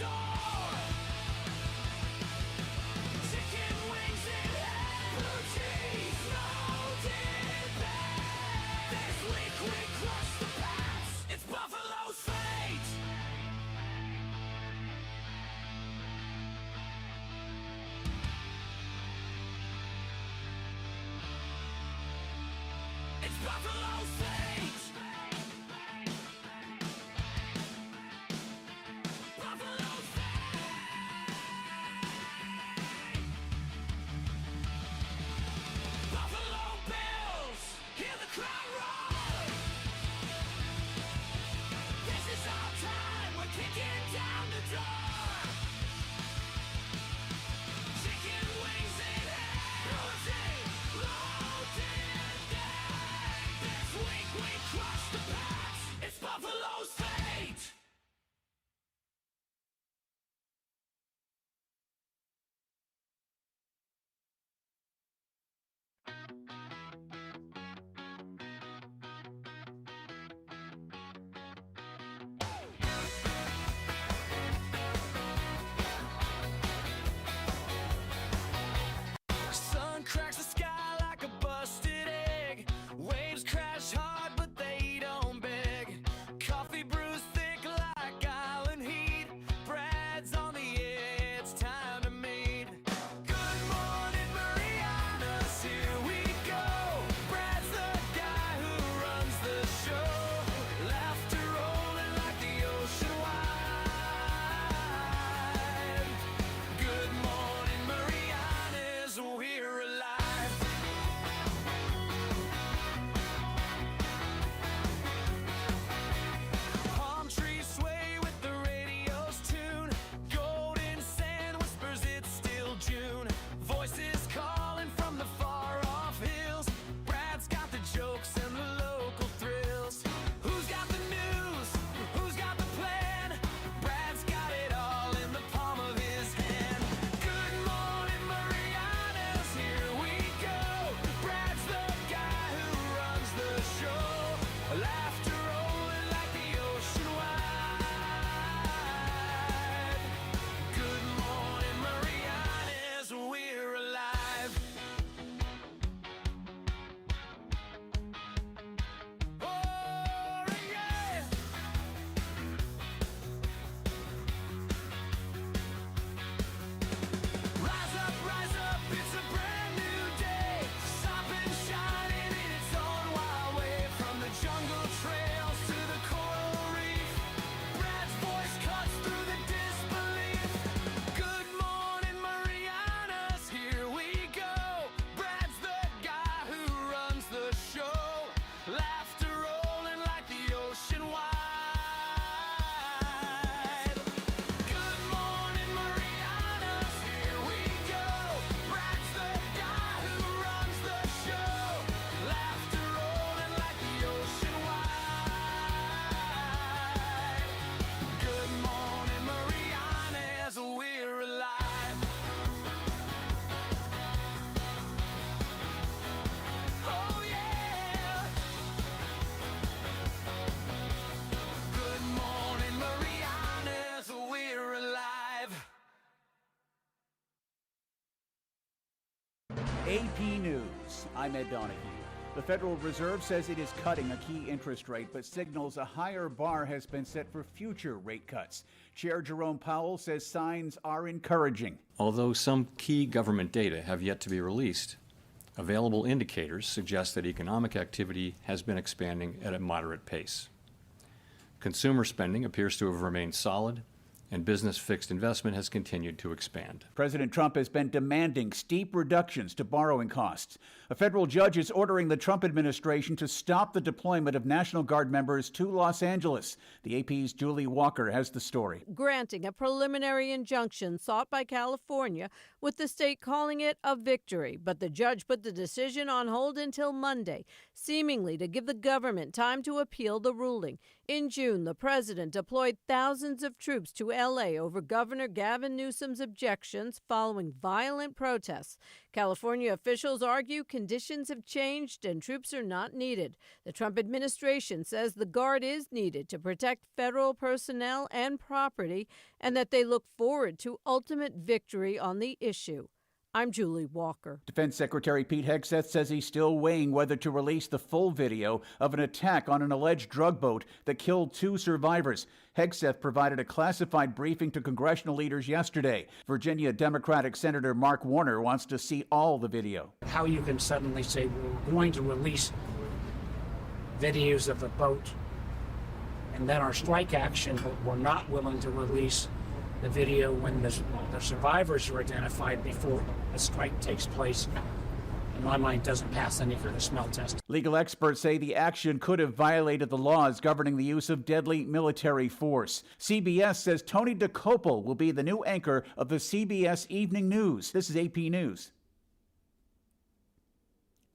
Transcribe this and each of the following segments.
door. Chicken wings in hand, blue cheese rolled in bed. This week we crushed the Pats. It's Buffalo's fate. It's Buffalo's fate. Buffalo's fate. Buffalo Bills, hear the crowd roar. This is our time, we're kicking down the door. Chicken wings in hand, rolled in dead. This week we crushed the Pats. It's Buffalo's fate. Sun cracks the sky like a busted egg. Waves crash hard, but they don't beg. Coffee brews thick like island heat. Brad's on the air, it's time to meet. Good morning, Marianas, here we go. Brad's the guy who runs the show. Laughter rolling like the ocean wide. Good morning, Marianas, we're alive. Palm trees sway with the radio's tune. Golden sand whispers it's still June. Voices calling from the far off hills. Brad's got the jokes and the local thrills. Who's got the news? Who's got the plan? Brad's got it all in the palm of his hand. Good morning, Marianas, here we go. Brad's the guy who runs the show. Laughter rolling like the ocean wide. Good morning, Marianas, we're alive. Oh, yeah. Rise up, it's a brand new day. Stop and shining in its own wild way. From the jungle trails to the coral reef, Brad's voice cuts through the disbelief. Good morning, Marianas, here we go. Brad's the guy who runs the show. Laughter rolling like the ocean wide. Good morning, Marianas, here we go. Brad's the guy who runs the show. Laughter rolling like the ocean wide. Good morning, Marianas, we're alive. Oh yeah. Good morning, Marianas, we're alive. AP News. I'm Ed Donahue. The Federal Reserve says it is cutting a key interest rate, but signals a higher bar has been set for future rate cuts. Chair Jerome Powell says signs are encouraging. Although some key government data have yet to be released, available indicators suggest that economic activity has been expanding at a moderate pace. Consumer spending appears to have remained solid, and business fixed investment has continued to expand. President Trump has been demanding steep reductions to borrowing costs. A federal judge is ordering the Trump administration to stop the deployment of National Guard members to Los Angeles. The AP's Julie Walker has the story. Granting a preliminary injunction sought by California, with the state calling it a victory. But the judge put the decision on hold until Monday, seemingly to give the government time to appeal the ruling. In June, the president deployed thousands of troops to L.A. over Governor Gavin Newsom's objections following violent protests. California officials argue conditions have changed and troops are not needed. The Trump administration says the Guard is needed to protect federal personnel and property, and that they look forward to ultimate victory on the issue. I'm Julie Walker. Defense Secretary Pete Hegseth says he's still weighing whether to release the full video of an attack on an alleged drug boat that killed 2 survivors. Hegseth provided a classified briefing to congressional leaders yesterday. Virginia Democratic Senator Mark Warner wants to see all the video. How you can suddenly say we're going to release videos of the boat and then our strike action, but we're not willing to release the video when the survivors are identified before the strike takes place, in my mind, doesn't pass any kind of smell test. Legal experts say the action could have violated the laws governing the use of deadly military force. CBS says Tony DeCopel will be the new anchor of the CBS Evening News. This is AP News.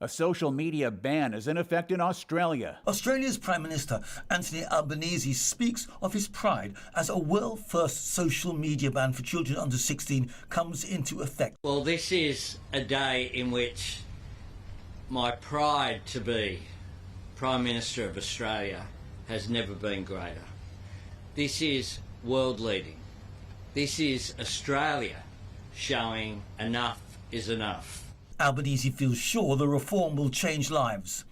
A social media ban is in effect in Australia. Australia's Prime Minister Anthony Albanese speaks of his pride as a world-first social media ban for children under 16 comes into effect. Well, this is a day in which my pride to be Prime Minister of Australia has never been greater. This is world-leading. This is Australia showing enough is enough. Albanese feels sure the reform will change lives.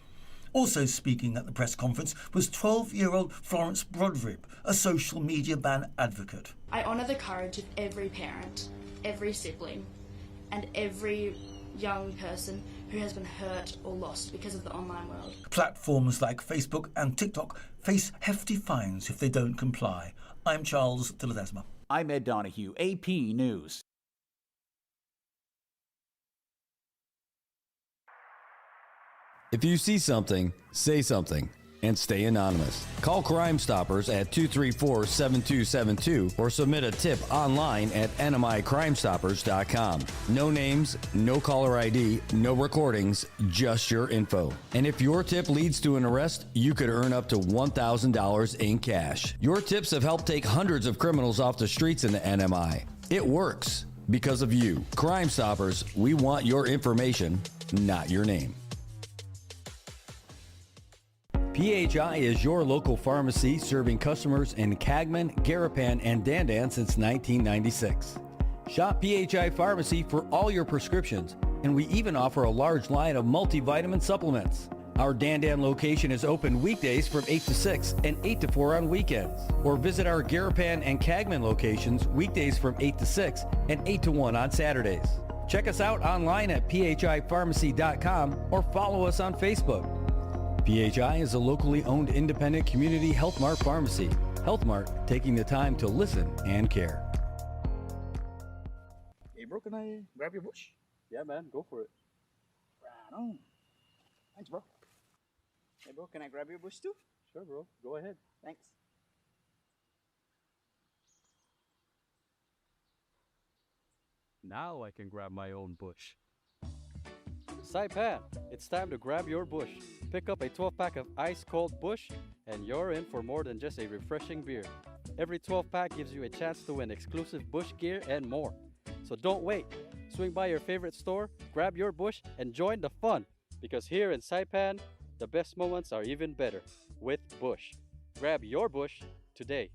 Also speaking at the press conference was 12-year-old Florence Broderick, a social media ban advocate. I honour the courage of every parent, every sibling, and every young person who has been hurt or lost because of the online world. Platforms like Facebook and TikTok face hefty fines if they don't comply. I'm Charles de Ledesma. I'm Ed Donahue, AP News. If you see something, say something, and stay anonymous. Call Crime Stoppers at 234-7272 or submit a tip online at nmicrimestoppers.com. No names, no caller ID, no recordings, just your info. And if your tip leads to an arrest, you could earn up to $1,000 in cash. Your tips have helped take hundreds of criminals off the streets in the NMI. It works because of you. Crime Stoppers, we want your information, not your name. PHI is your local pharmacy serving customers in Cagman, Garapan, and Dandan since 1996. Shop PHI Pharmacy for all your prescriptions, and we even offer a large line of multivitamin supplements. Our Dandan location is open weekdays from 8 to 6 and 8 to 4 on weekends. Or visit our Garapan and Cagman locations weekdays from 8 to 6 and 8 to 1 on Saturdays. Check us out online at phipharmacy.com or follow us on Facebook. PHI is a locally owned independent community Health Mart pharmacy. Health Mart, taking the time to listen and care. Hey bro, can I grab your bush? Yeah, man, go for it. Right on. Thanks bro. Hey bro, can I grab your bush too? Sure, bro. Go ahead. Thanks. Now I can grab my own bush. Saipan, it's time to grab your bush. Pick up a 12-pack of ice-cold Bush, and you're in for more than just a refreshing beer. Every 12-pack gives you a chance to win exclusive Bush gear and more. So don't wait. Swing by your favorite store, grab your Bush, and join the fun. Because here in Saipan, the best moments are even better with Bush. Grab your Bush today.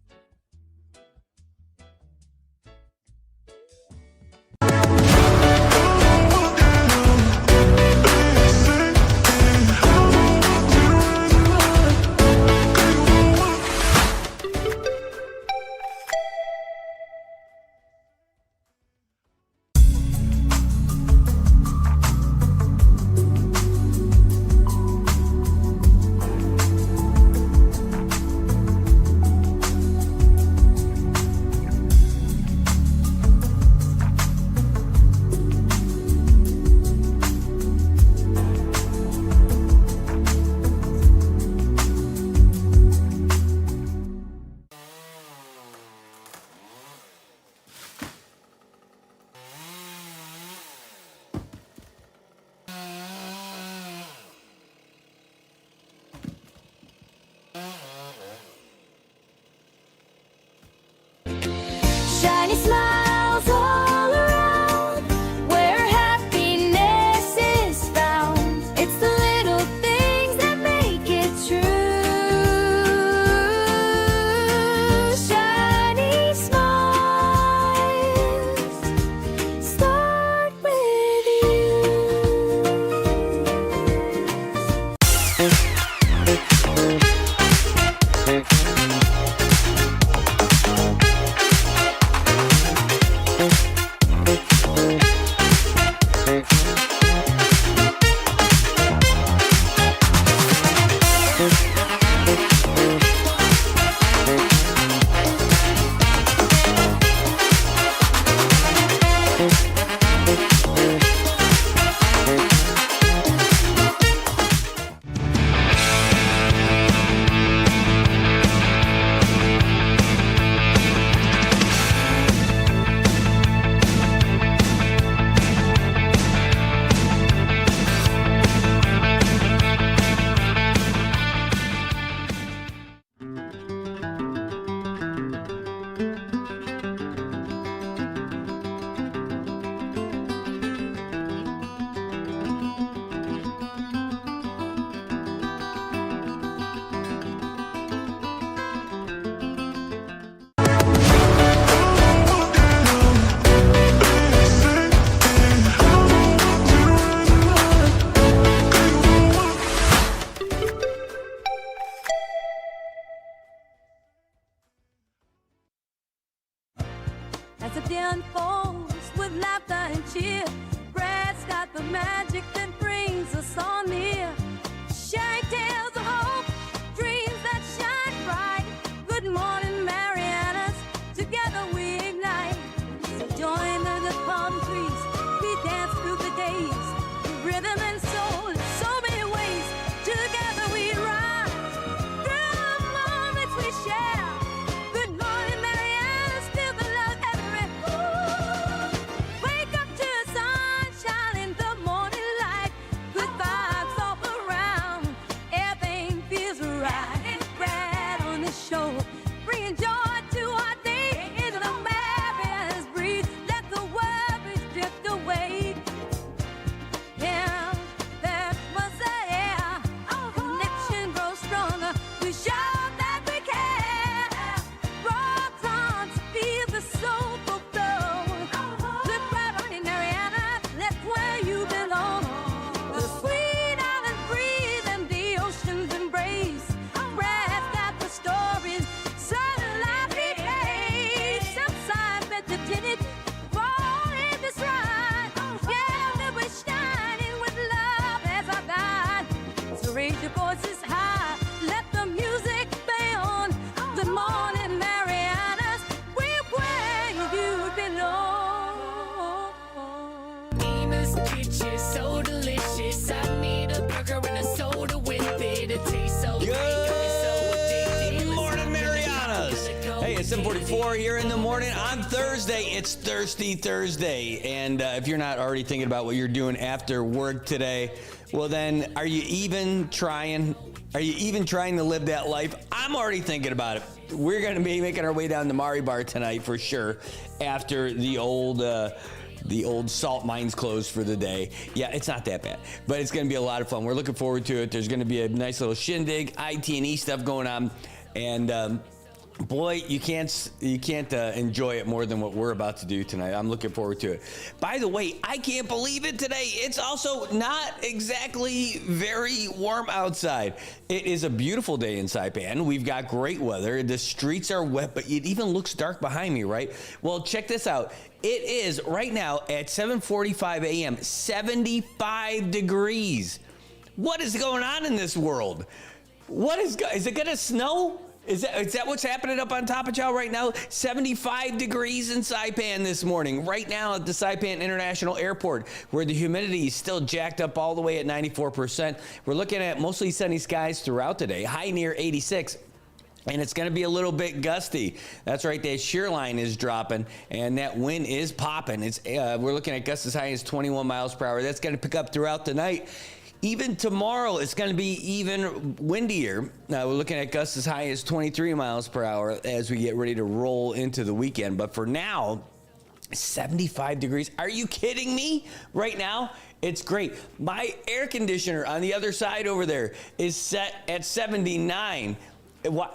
Shiny smiles all around, where happiness is found. day unfolds with laughter and cheer. Brad's got the magic that brings us all near. Sharing tales of hope, dreams that shine bright. Good morning, Marianas, together we ignite. So join the palm trees, we dance through the days. Rhythm and soul in so many ways. Together we rise through the moments we share. Good morning, Marianas, feel the love everywhere. Wake up to the sunshine in the morning light. Good vibes all around, everything feels right. Brad on the show, bringing joy to our day. Into the Marianas breeze, let the worries drift away. Yeah, that was the air. Connection grows stronger. We show that we care. Rocks on to feel the soulful flow. Look right on in Mariana, that's where you belong. The sweet island breeze and the ocean's embrace. Brad's got the stories, sunlight replace. Outside meditated, fall in this ride. Yeah, that we're shining with love as our guide. So raise your voices high, let the music play on. Good morning, Marianas, we're where you belong. Nina's Kitchen, so delicious. I need a burger and a soda with it. It tastes so great, got me so addicted. Good morning, Marianas. Hey, it's 7:44 here in the morning on Thursday. It's Thirsty Thursday. And if you're not already thinking about what you're doing after work today, well then, are you even trying? Are you even trying to live that life? I'm already thinking about it. We're going to be making our way down to Mari Bar tonight for sure after the old salt mines closed for the day. Yeah, it's not that bad, but it's going to be a lot of fun. We're looking forward to it. There's going to be a nice little shindig, IT&E stuff going on, and boy, you can't enjoy it more than what we're about to do tonight. I'm looking forward to it. By the way, I can't believe it today. It's also not exactly very warm outside. It is a beautiful day in Saipan. We've got great weather. The streets are wet, but it even looks dark behind me, right? Well, check this out. It is right now at 7:45 a.m., 75 degrees. What is going on in this world? Is it going to snow? Is that what's happening up on top of y'all right now? 75 degrees in Saipan this morning, right now at the Saipan International Airport, where the humidity is still jacked up all the way at 94%. We're looking at mostly sunny skies throughout the day, high near 86. And it's going to be a little bit gusty. That's right, that shear line is dropping, and that wind is popping. We're looking at gusts as high as 21 miles per hour. That's going to pick up throughout the night. Even tomorrow, it's going to be even windier. Now, we're looking at gusts as high as 23 miles per hour as we get ready to roll into the weekend. But for now, 75 degrees. Are you kidding me? Right now, it's great. My air conditioner on the other side over there is set at 79.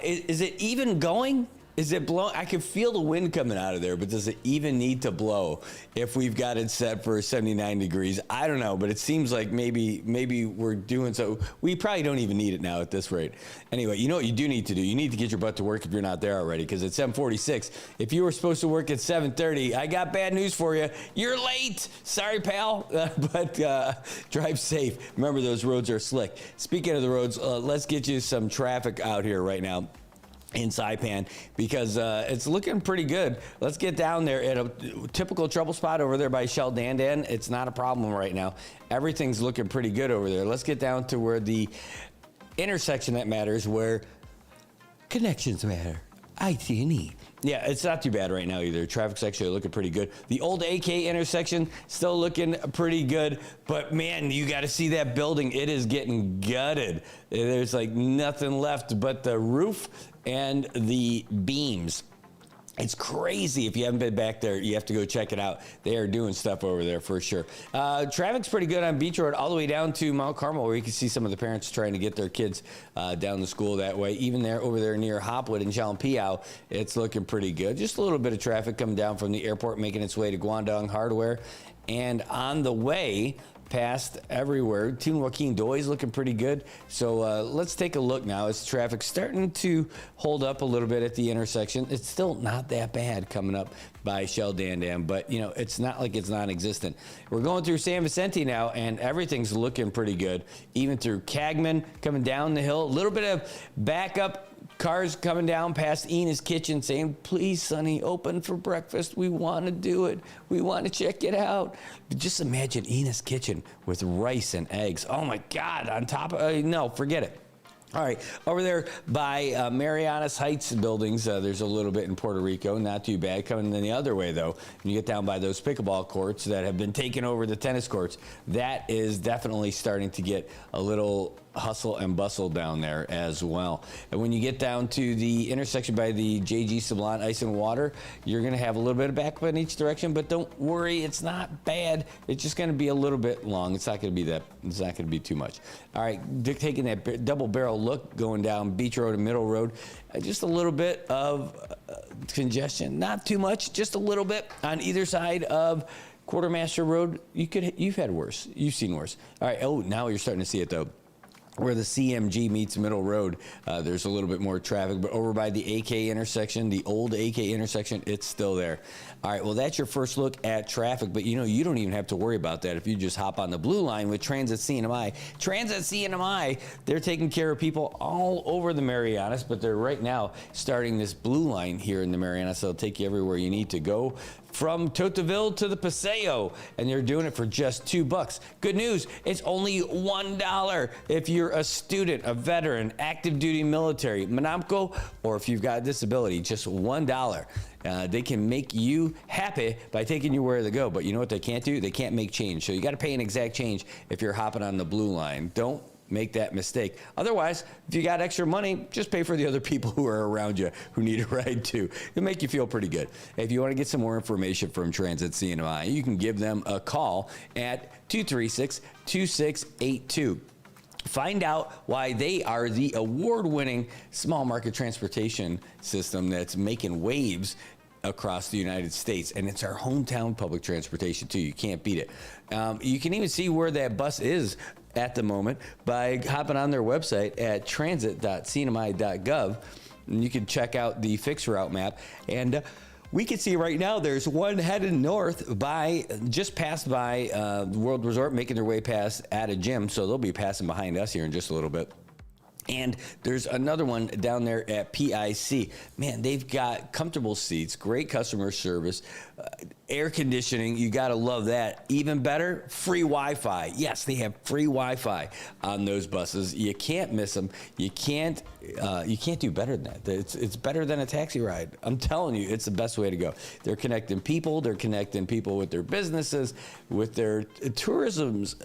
Is it even going? Is it blowing? I can feel the wind coming out of there, but does it even need to blow if we've got it set for 79 degrees? I don't know, but it seems like maybe we're doing so. We probably don't even need it now at this rate. Anyway, you know what you do need to do? You need to get your butt to work if you're not there already, because at 7:46, if you were supposed to work at 7:30, I got bad news for you. You're late. Sorry, pal, but drive safe. Remember, those roads are slick. Speaking of the roads, let's get you some traffic out here right now in Saipan, because it's looking pretty good. Let's get down there at a typical trouble spot over there by Shell Dandan. It's not a problem right now. Everything's looking pretty good over there. Let's get down to where the intersection that matters, where connections matter. IT&E. Yeah, it's not too bad right now either. Traffic's actually looking pretty good. The old AK intersection still looking pretty good, but man, you got to see that building. It is getting gutted. There's like nothing left but the roof and the beams. It's crazy. If you haven't been back there, you have to go check it out. They are doing stuff over there for sure. Traffic's pretty good on Beach Road all the way down to Mount Carmel, where you can see some of the parents trying to get their kids down to school that way. Even there, over there near Hopwood and Chalumpiao, it's looking pretty good. Just a little bit of traffic coming down from the airport, making its way to Guangdong Hardware. And on the way passed everywhere. Team Joaquin Doy's looking pretty good. So let's take a look now as traffic's starting to hold up a little bit at the intersection. It's still not that bad coming up by Shell Dandam, but you know, it's not like it's non-existent. We're going through San Vicente now, and everything's looking pretty good. Even through Cagman, coming down the hill, a little bit of backup. Cars coming down past Ena's Kitchen saying, please, Sonny, open for breakfast. We want to do it. We want to check it out. But just imagine Ena's Kitchen with rice and eggs. Oh, my God. On top of no, forget it. All right, over there by Marianas Heights buildings, there's a little bit in Puerto Rico, not too bad. Coming in the other way, though, when you get down by those pickleball courts that have been taking over the tennis courts, that is definitely starting to get a little hustle and bustle down there as well. And when you get down to the intersection by the JG Sablon Ice and Water, you're going to have a little bit of backup in each direction, but don't worry, it's not bad. It's just going to be a little bit long. It's not going to be that. It's not going to be too much. All right, taking that double barrel look going down Beach Road and Middle Road, just a little bit of congestion, not too much, just a little bit on either side of Quartermaster Road. You've had worse. You've seen worse. All right. Oh, now you're starting to see it though. Where the CMG meets Middle Road, there's a little bit more traffic, but over by the AK intersection, the old AK intersection, it's still there. All right, well, that's your first look at traffic, but you know, you don't even have to worry about that if you just hop on the blue line with Transit CNMI. Transit CNMI, they're taking care of people all over the Marianas, but they're right now starting this blue line here in the Marianas, so it'll take you everywhere you need to go. From Totaville to the Paseo, and they're doing it for just $2. Good news, it's only $1 if you're a student, a veteran, active duty military, Monopco, or if you've got a disability, just $1. They can make you happy by taking you where they go, but you know what they can't do? They can't make change. So you got to pay an exact change if you're hopping on the blue line. Don't make that mistake. Otherwise, if you got extra money, just pay for the other people who are around you who need a ride too. It'll make you feel pretty good. If you want to get some more information from Transit CNMI, you can give them a call at 236-2682. Find out why they are the award-winning small market transportation system that's making waves across the United States, and it's our hometown public transportation too. You can't beat it. You can even see where that bus is at the moment by hopping on their website at transit.cnmi.gov, and you can check out the fixed route map. And we can see right now there's one headed north by just passed by World Resort, making their way past at a gym, so they'll be passing behind us here in just a little bit. And there's another one down there at PIC. Man, they've got comfortable seats, great customer service, air conditioning. You got to love that. Even better, free Wi-Fi. Yes, they have free Wi-Fi on those buses. You can't miss them. You can't do better than that. It's better than a taxi ride. I'm telling you, it's the best way to go. They're connecting people. They're connecting people with their businesses, with their tourism's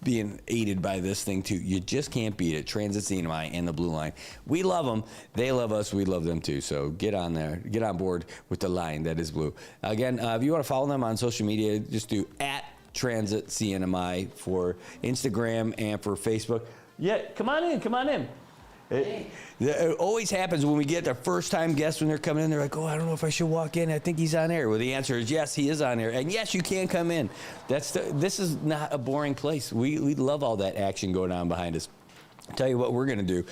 being aided by this thing too. You just can't beat it. Transit CNMI and the Blue Line. We love them. They love us. We love them too. So get on there. Get on board with the line that is blue. Again, if you want to follow them on social media, just do @Transit CNMI for Instagram and for Facebook. Yeah, come on in. It always happens when we get the first time guests when they're coming in. They're like, oh, I don't know if I should walk in. I think he's on air. Well, the answer is yes, he is on air. And yes, you can come in. This is not a boring place. We love all that action going on behind us. I'll tell you what we're going to do.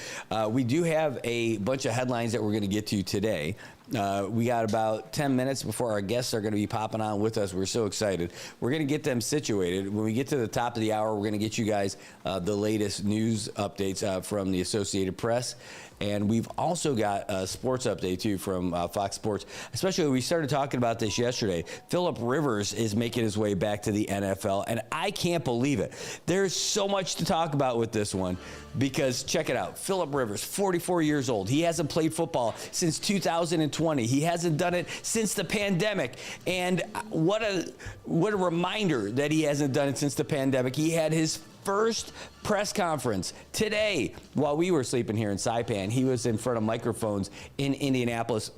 We do have a bunch of headlines that we're going to get to today. We got about 10 minutes before our guests are going to be popping on with us. We're so excited. We're going to get them situated. When we get to the top of the hour, we're going to get you guys the latest news updates from the Associated Press. And we've also got a sports update, too, from Fox Sports. Especially, we started talking about this yesterday. Phillip Rivers is making his way back to the NFL, and I can't believe it. There's so much to talk about with this one because, check it out, Phillip Rivers, 44 years old. He hasn't played football since 2020. He hasn't done it since the pandemic. And what a reminder that he hasn't done it since the pandemic. He had his first press conference today while we were sleeping here in Saipan. He was in front of microphones in Indianapolis.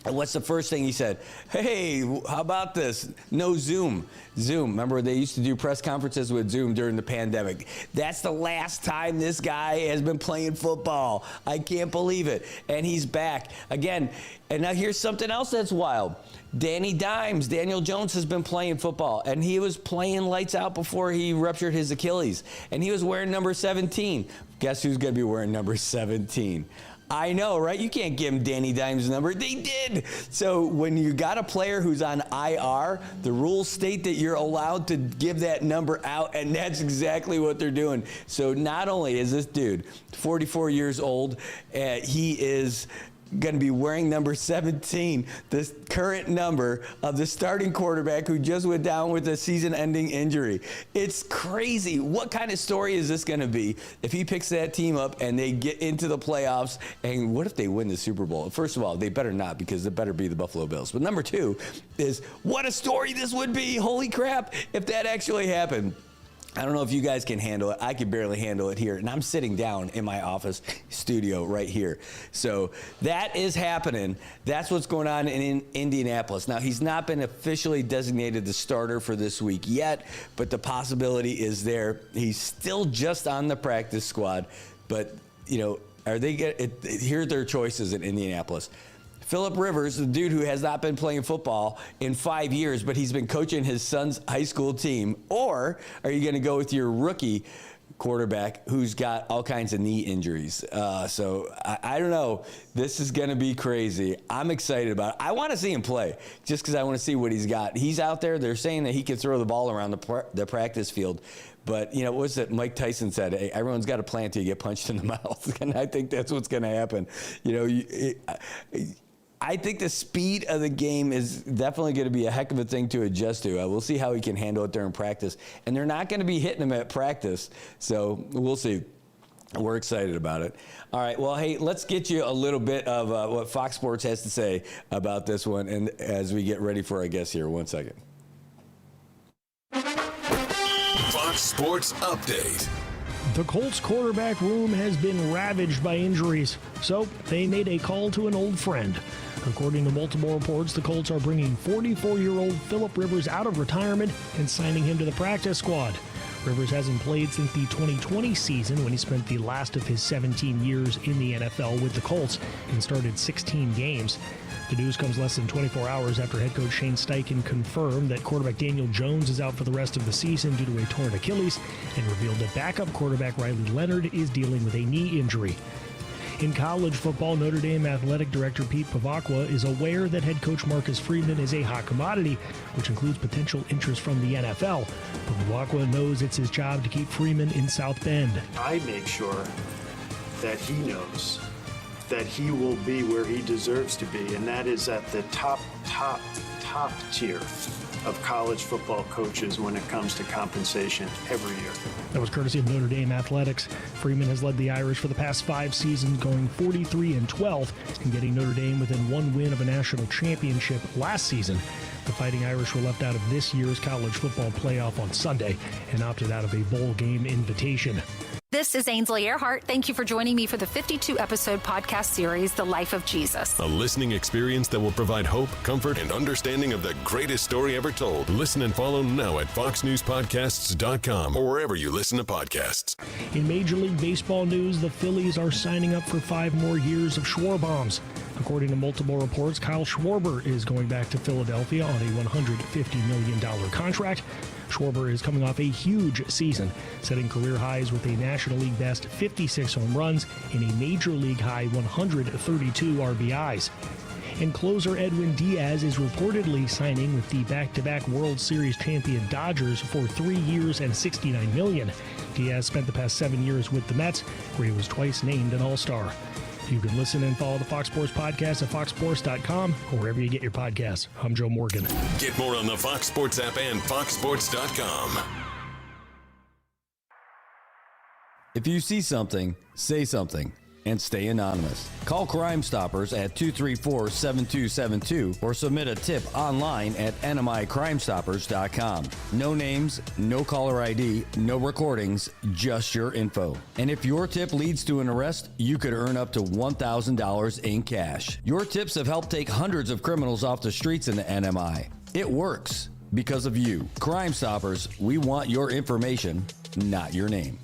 And what's the first thing he said? Hey, how about this? No Zoom. Zoom. Remember, they used to do press conferences with Zoom during the pandemic. That's the last time this guy has been playing football. I can't believe it. And he's back. Again, and now here's something else that's wild. Daniel Jones has been playing football, and he was playing lights out before he ruptured his Achilles. And he was wearing number 17. Guess who's going to be wearing number 17? I know, right? You can't give him Danny Dimes' number. They did. So when you got a player who's on IR, the rules state that you're allowed to give that number out, and that's exactly what they're doing. So not only is this dude 44 years old, he is going to be wearing number 17, the current number of the starting quarterback who just went down with a season-ending injury. It's crazy. What kind of story is this going to be if he picks that team up and they get into the playoffs? And what if they win the Super Bowl? First of all, they better not, because it better be the Buffalo Bills. But number two is what a story this would be. Holy crap, if that actually happened. I don't know if you guys can handle it. I can barely handle it here. And I'm sitting down in my office studio right here. So that is happening. That's what's going on in Indianapolis. Now, he's not been officially designated the starter for this week yet, but the possibility is there. He's still just on the practice squad. But, you know, here are their choices in Indianapolis. Phillip Rivers, the dude who has not been playing football in 5 years, but he's been coaching his son's high school team. Or are you going to go with your rookie quarterback who's got all kinds of knee injuries? So I don't know. This is going to be crazy. I'm excited about it. I want to see him play just because I want to see what he's got. He's out there. They're saying that he can throw the ball around the practice field. But, you know, what's that Mike Tyson said? Hey, everyone's got a plan till you get punched in the mouth. And I think that's what's going to happen. You know, I think the speed of the game is definitely going to be a heck of a thing to adjust to. We'll see how he can handle it during practice. And they're not going to be hitting him at practice. So we'll see. We're excited about it. All right. Well, hey, let's get you a little bit of what Fox Sports has to say about this one. And as we get ready for our guest here, 1 second. Fox Sports Update. The Colts quarterback room has been ravaged by injuries, so they made a call to an old friend. According to multiple reports, the Colts are bringing 44-year-old Phillip Rivers out of retirement and signing him to the practice squad. Rivers hasn't played since the 2020 season, when he spent the last of his 17 years in the NFL with the Colts and started 16 games. The news comes less than 24 hours after head coach Shane Steichen confirmed that quarterback Daniel Jones is out for the rest of the season due to a torn Achilles, and revealed that backup quarterback Riley Leonard is dealing with a knee injury. In college football, Notre Dame athletic director Pete Pavakwa is aware that head coach Marcus Freeman is a hot commodity, which includes potential interest from the NFL. But Pavakwa knows it's his job to keep Freeman in South Bend. I make sure that he knows that he will be where he deserves to be, and that is at the top tier of college football coaches when it comes to compensation every year. That was courtesy of Notre Dame Athletics. Freeman has led the Irish for the past 5 seasons, going 43-12 and getting Notre Dame within 1 win of a national championship last season. The Fighting Irish were left out of this year's college football playoff on Sunday and opted out of a bowl game invitation. This is Ainsley Earhart. Thank you for joining me for the 52-episode podcast series, The Life of Jesus. A listening experience that will provide hope, comfort, and understanding of the greatest story ever told. Listen and follow now at foxnewspodcasts.com or wherever you listen to podcasts. In Major League Baseball news, the Phillies are signing up for 5 more years of Schwarbaum's. According to multiple reports, Kyle Schwarber is going back to Philadelphia on a $150 million contract. Schwarber is coming off a huge season, setting career highs with a National League best 56 home runs and a Major League high 132 RBIs. And closer Edwin Diaz is reportedly signing with the back-to-back World Series champion Dodgers for 3 years and $69 million. Diaz spent the past 7 years with the Mets, where he was twice named an All-Star. You can listen and follow the Fox Sports Podcast at foxsports.com or wherever you get your podcasts. I'm Joe Morgan. Get more on the Fox Sports app and foxsports.com. If you see something, say something. and stay anonymous. Call Crime Stoppers at 234-7272 or submit a tip online at nmicrimestoppers.com. No names, no caller ID, no recordings, just your info. And if your tip leads to an arrest, you could earn up to $1,000 in cash. Your tips have helped take hundreds of criminals off the streets in the NMI. It works because of you. Crime Stoppers, we want your information, not your name.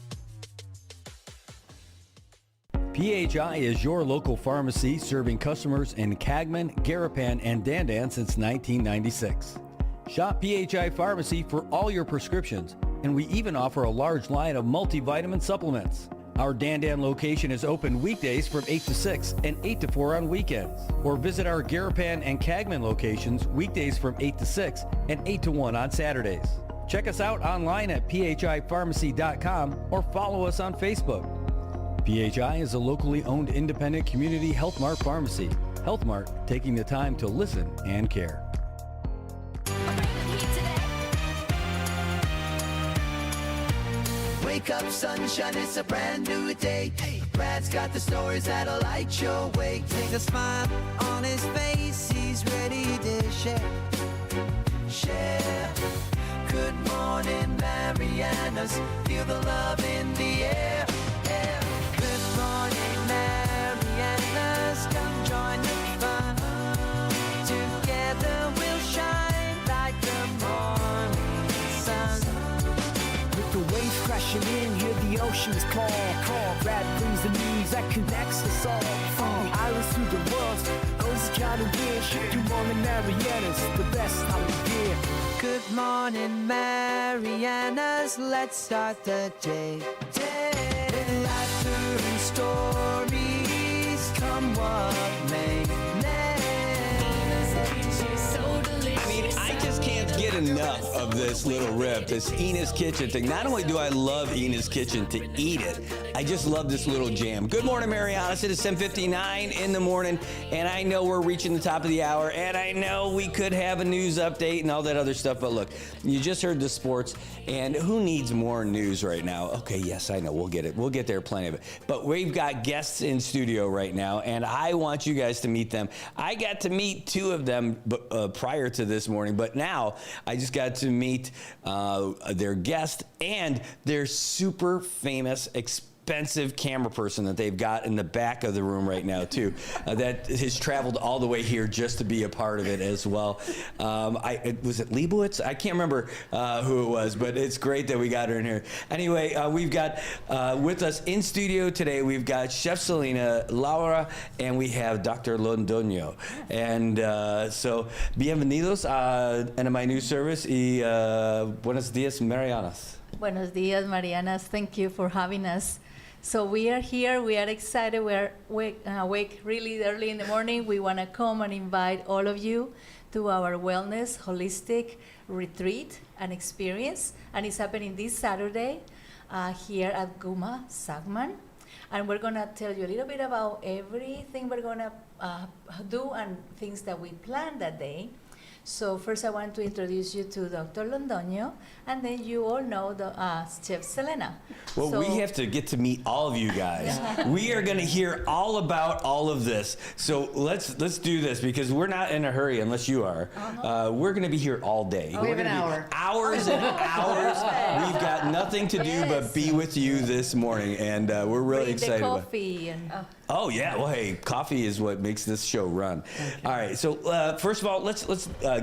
PHI is your local pharmacy serving customers in Cagman, Garapan, and Dandan since 1996. Shop PHI Pharmacy for all your prescriptions, and we even offer a large line of multivitamin supplements. Our Dandan location is open weekdays from 8 to 6 and 8 to 4 on weekends. Or visit our Garapan and Cagman locations weekdays from 8 to 6 and 8 to 1 on Saturdays. Check us out online at phipharmacy.com or follow us on Facebook. PHI is a locally owned independent community Health Mart pharmacy. Health Mart, taking the time to listen and care. Wake up, sunshine, it's a brand new day. Brad's got the stories that'll light your way. Take a smile on his face, he's ready to share. Share. Good morning, Marianas. Feel the love in the air. Air. Good morning, Marianas. Come join the fun. Together we'll shine like the morning sun. With the waves crashing in, hear the ocean's call. Brad brings the news that connects us all. From the islands to the world, Ocean County wish. Good morning, Marianas, the best time of year. Good morning, Marianas. Let's start the day. Laughter and stories, come what may. I just can't get enough of this little rip, this Ina's Kitchen thing. Not only do I love Ina's Kitchen to eat it, I just love this little jam. Good morning, Marianas. It is 10:59 in the morning, and I know we're reaching the top of the hour, and I know we could have a news update and all that other stuff, but look, you just heard the sports, and who needs more news right now? Okay, yes, I know, we'll get it. We'll get there, plenty of it. But we've got guests in studio right now, and I want you guys to meet them. I got to meet two of them prior to this morning, but now I just got to meet their guest and their super famous, expensive camera person that they've got in the back of the room right now too, that has traveled all the way here just to be a part of it as well. Was it Leibowitz? I can't remember who it was, but it's great that we got her in here. Anyway, we've got with us in studio today, we've got Chef Selena, Laura, and we have Dr. Londoño. And so, bienvenidos a NMI News Service y buenos días, Marianas. Buenos días, Marianas. Thank you for having us. So we are here, we are excited, we are awake really early in the morning. We want to come and invite all of you to our wellness holistic retreat and experience. And it's happening this Saturday here at Guma Sagman. And we're going to tell you a little bit about everything we're going to do and things that we plan that day. So first I want to introduce you to Dr. Londoño, and then you all know the Chef Selena. Well, we have to get to meet all of you guys. We are going to hear all about all of this. So let's do this because we're not in a hurry unless you are. We're going to be here all day. We have an hour. Hours and hours. We've got nothing to do but be with you this morning, and we're really excited. The coffee and. Oh yeah, well hey, coffee is what makes this show run. Okay. All right, so first of all, let's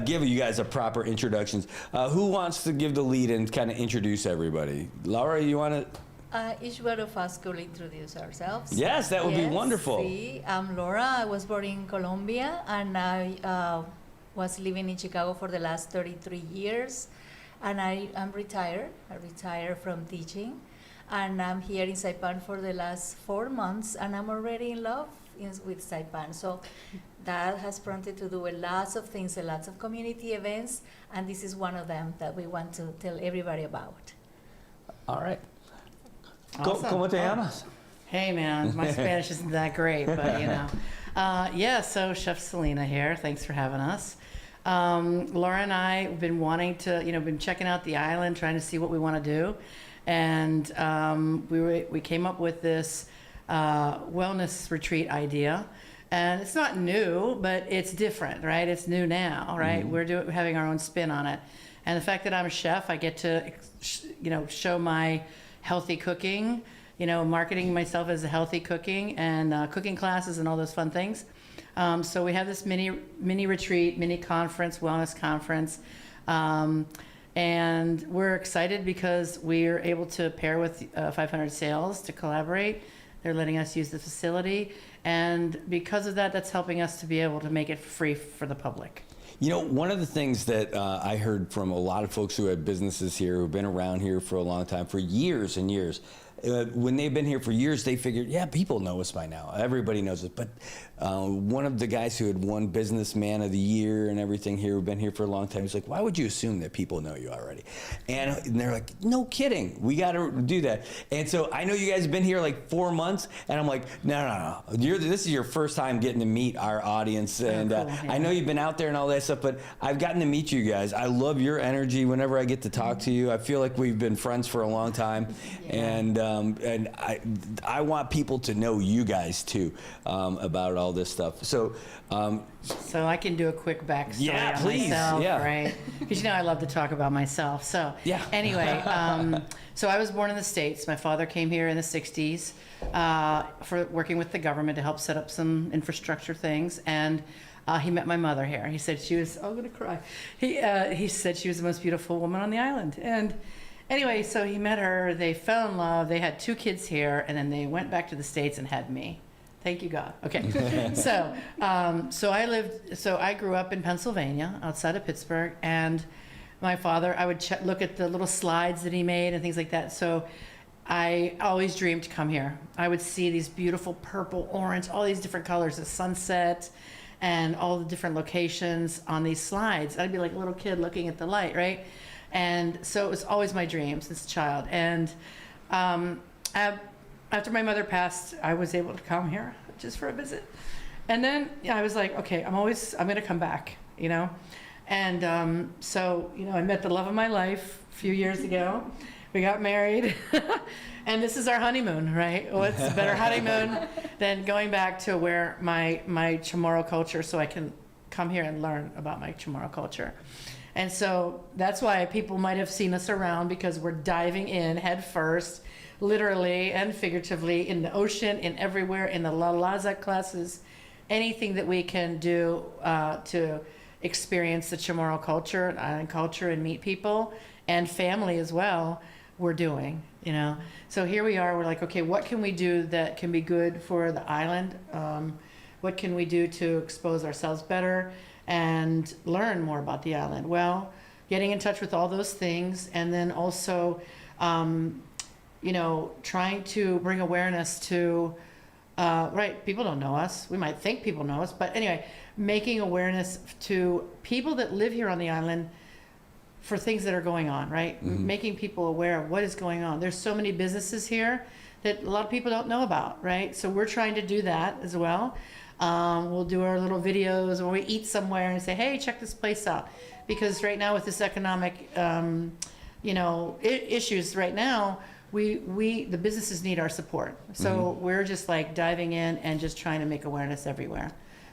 give you guys a proper introductions. Who wants to give the lead and kind of introduce everybody? Laura, you want to? Each one of us could introduce ourselves. Yes, that would be wonderful. Sí, I'm Laura. I was born in Colombia, and I was living in Chicago for the last 33 years, and I'm retired. I retired from teaching. And I'm here in Saipan for the last 4 months, and I'm already in love with Saipan. So that has prompted to do lots of things, lots of community events, and this is one of them that we want to tell everybody about. All right. Awesome. ¿Cómo te llamas? Hey, man, my Spanish isn't that great, but you know. Yeah, so Chef Selena here. Thanks for having us. Laura and I have been wanting to, been checking out the island, trying to see what we want to do. And we came up with this wellness retreat idea. And it's not new, but it's different, right? It's new now, right? We're having our own spin on it. And the fact that I'm a chef, I get to, show my healthy cooking, marketing myself as a healthy cooking and cooking classes and all those fun things. So we have this mini retreat, mini conference, wellness conference. And we're excited because we're able to pair with 500 Sales to collaborate. They're letting us use the facility. And because of that, that's helping us to be able to make it free for the public. One of the things that I heard from a lot of folks who have businesses here, who've been around here for a long time, for years and years, when they've been here for years, they figured, yeah, people know us by now. Everybody knows us. But one of the guys who had won Businessman of the Year and everything here, who've been here for a long time, he's like, why would you assume that people know you already? And they're like, no kidding. We got to do that. And so I know you guys have been here like 4 months, and I'm like, no. This is your first time getting to meet our audience. And cool, yeah. I know you've been out there and all that stuff, but I've gotten to meet you guys. I love your energy whenever I get to talk to you. I feel like we've been friends for a long time. Yeah. And I want people to know you guys too about all this stuff. So I can do a quick backstory on please. myself, Yeah. right? Because I love to talk about myself. So anyway, so I was born in the States. My father came here in the 60s for working with the government to help set up some infrastructure things, and he met my mother here. He said she was, I'm gonna cry. He said she was the most beautiful woman on the island. And anyway, so he met her, they fell in love, they had 2 kids here, and then they went back to the States and had me. Thank you, God. Okay. So I grew up in Pennsylvania, outside of Pittsburgh, and my father, I would look at the little slides that he made and things like that. So I always dreamed to come here. I would see these beautiful purple, orange, all these different colors, the sunset, and all the different locations on these slides. I'd be like a little kid looking at the light, right? And so it was always my dream since a child. And after my mother passed, I was able to come here just for a visit. And then I was like, okay, I'm going to come back, And so, I met the love of my life a few years ago. We got married. And this is our honeymoon, right? What's a better honeymoon than going back to where my Chamorro culture, so I can come here and learn about my Chamorro culture. And so that's why people might have seen us around, because we're diving in head first, literally and figuratively, in the ocean, in everywhere, in the La Laza classes, anything that we can do to experience the Chamorro culture, island culture, and meet people, and family as well, we're doing, So here we are, we're like, okay, what can we do that can be good for the island? What can we do to expose ourselves better and learn more about the island? Well, getting in touch with all those things, and then also, trying to bring awareness to, people don't know us. We might think people know us, but anyway, making awareness to people that live here on the island for things that are going on, right? Mm-hmm. Making people aware of what is going on. There's so many businesses here that a lot of people don't know about, right? So we're trying to do that as well. We'll do our little videos when we eat somewhere and say, hey, check this place out. Because right now with this economic, issues right now, the businesses need our support. So we're just like diving in and just trying to make awareness everywhere.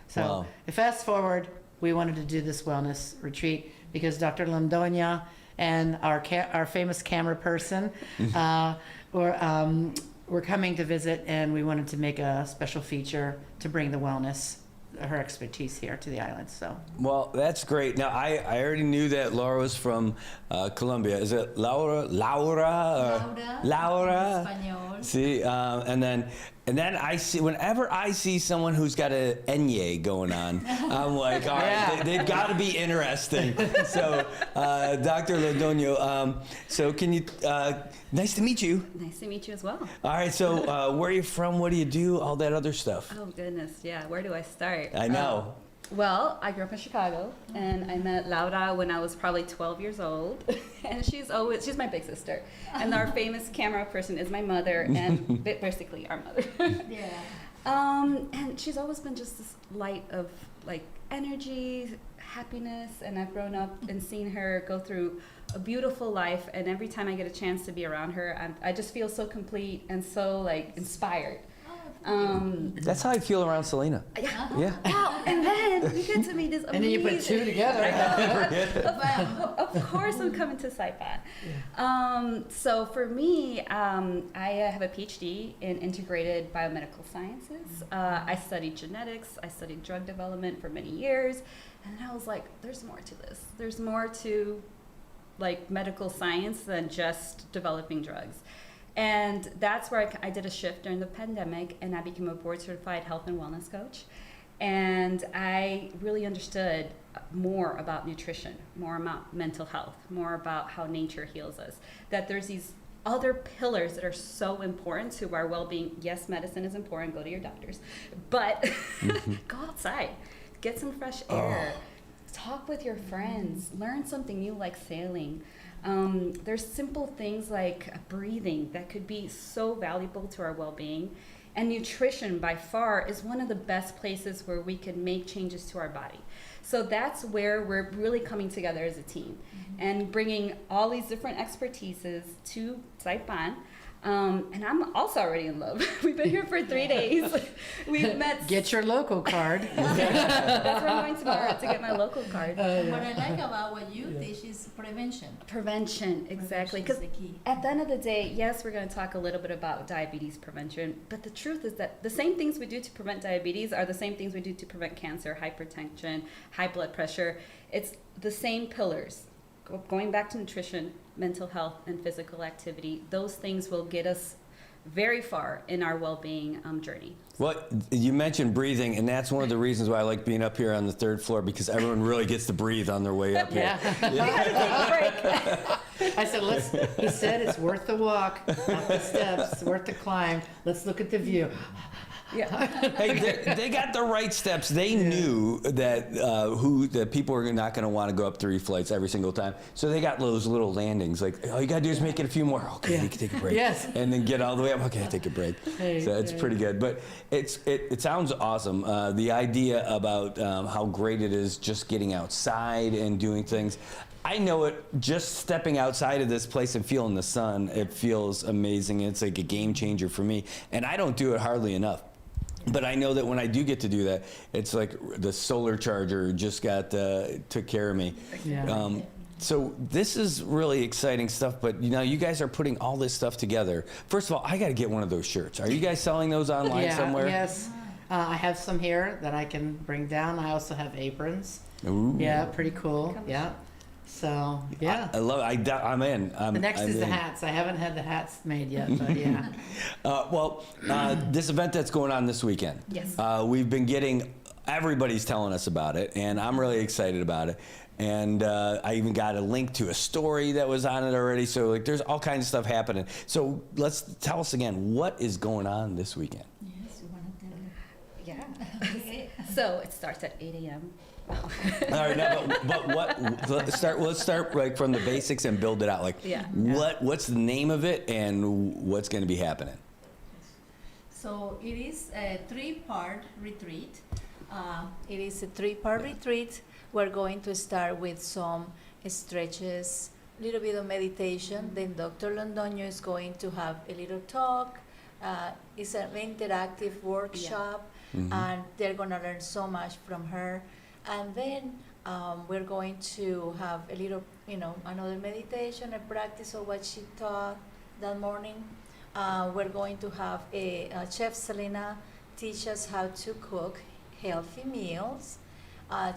So fast forward, we wanted to do this wellness retreat because Dr. Londoña and our famous camera person were coming to visit, and we wanted to make a special feature to bring the wellness, her expertise here to the island. So that's great. Now I already knew that Laura was from Colombia. Is it Laura? Español. See, and then I see, whenever I see someone who's got a enye going on, I'm like, all right, they've got to be interesting. So, Dr. Londoño, so can you, nice to meet you. Nice to meet you as well. All right, so where are you from? What do you do? All that other stuff. Oh, goodness, yeah. Where do I start? I know. Well, I grew up in Chicago, and I met Laura when I was probably 12 years old, and she's my big sister, and our famous camera person is my mother, and basically our mother. Yeah. And she's always been just this light of like energy, happiness, and I've grown up and seen her go through a beautiful life, and every time I get a chance to be around her, I just feel so complete and so like inspired. That's how I feel around Selena. Yeah. Wow, and then we get to meet this amazing... And then you put two together. Of course I'm coming to Saipan. So for me, I have a PhD in integrated biomedical sciences. I studied genetics, I studied drug development for many years, and I was like, there's more to this. There's more to like medical science than just developing drugs. And that's where I did a shift during the pandemic, and I became a board certified health and wellness coach. And I really understood more about nutrition, more about mental health, more about how nature heals us. That there's these other pillars that are so important to our well-being. Yes, medicine is important, go to your doctors, but go outside, get some fresh air, talk with your friends, learn something new like sailing. There's simple things like breathing that could be so valuable to our well-being. And nutrition by far is one of the best places where we can make changes to our body. So that's where we're really coming together as a team and bringing all these different expertises to Saipan. And I'm also already in love. We've been here for 3 days. We've met. Get your local card. That's where I'm going tomorrow to get my local card. What I like about what you teach is prevention. Prevention, exactly. Because at the end of the day, yes, we're going to talk a little bit about diabetes prevention, but the truth is that the same things we do to prevent diabetes are the same things we do to prevent cancer, hypertension, high blood pressure. It's the same pillars. Going back to nutrition, mental health, and physical activity, those things will get us very far in our well-being journey. Well, you mentioned breathing, and that's one of the reasons why I like being up here on the 3rd floor, because everyone really gets to breathe on their way up here. I said, he said it's worth the walk, not the steps, worth the climb. Let's look at the view. Yeah. Hey, they got the right steps. They knew that that people are not going to want to go up 3 flights every single time. So they got those little landings. Like, all you got to do is make it a few more. Okay, we can take a break. Yes. And then get all the way up. Okay, take a break. So it's pretty good. But it sounds awesome. The idea about how great it is just getting outside and doing things. I know it, just stepping outside of this place and feeling the sun, it feels amazing. It's like a game changer for me. And I don't do it hardly enough. But I know that when I do get to do that, it's like the solar charger just took care of me. Yeah. So this is really exciting stuff, but you guys are putting all this stuff together. First of all, I got to get one of those shirts. Are you guys selling those online somewhere? Yes. I have some here that I can bring down. I also have aprons. Ooh. Yeah, pretty cool. Yeah. So, yeah. I love it. I'm in. The next is the hats. I haven't had the hats made yet, but yeah. This event that's going on this weekend. Yes. We've been getting, everybody's telling us about it, and I'm really excited about it. And I even got a link to a story that was on it already. So, like, there's all kinds of stuff happening. So, tell us again, what is going on this weekend? Yes, you want to tell Yeah. So, it starts at 8 a.m. All right, no, but what? Let's start like from the basics and build it out. Like, what's the name of it and what's going to be happening? So it is a 3-part retreat. It is a 3-part retreat. We're going to start with some stretches, a little bit of meditation. Then Dr. Londoño is going to have a little talk. It's an interactive workshop, and they're going to learn so much from her. And then we're going to have a little, another meditation, a practice of what she taught that morning. We're going to have Chef Selena teach us how to cook healthy meals.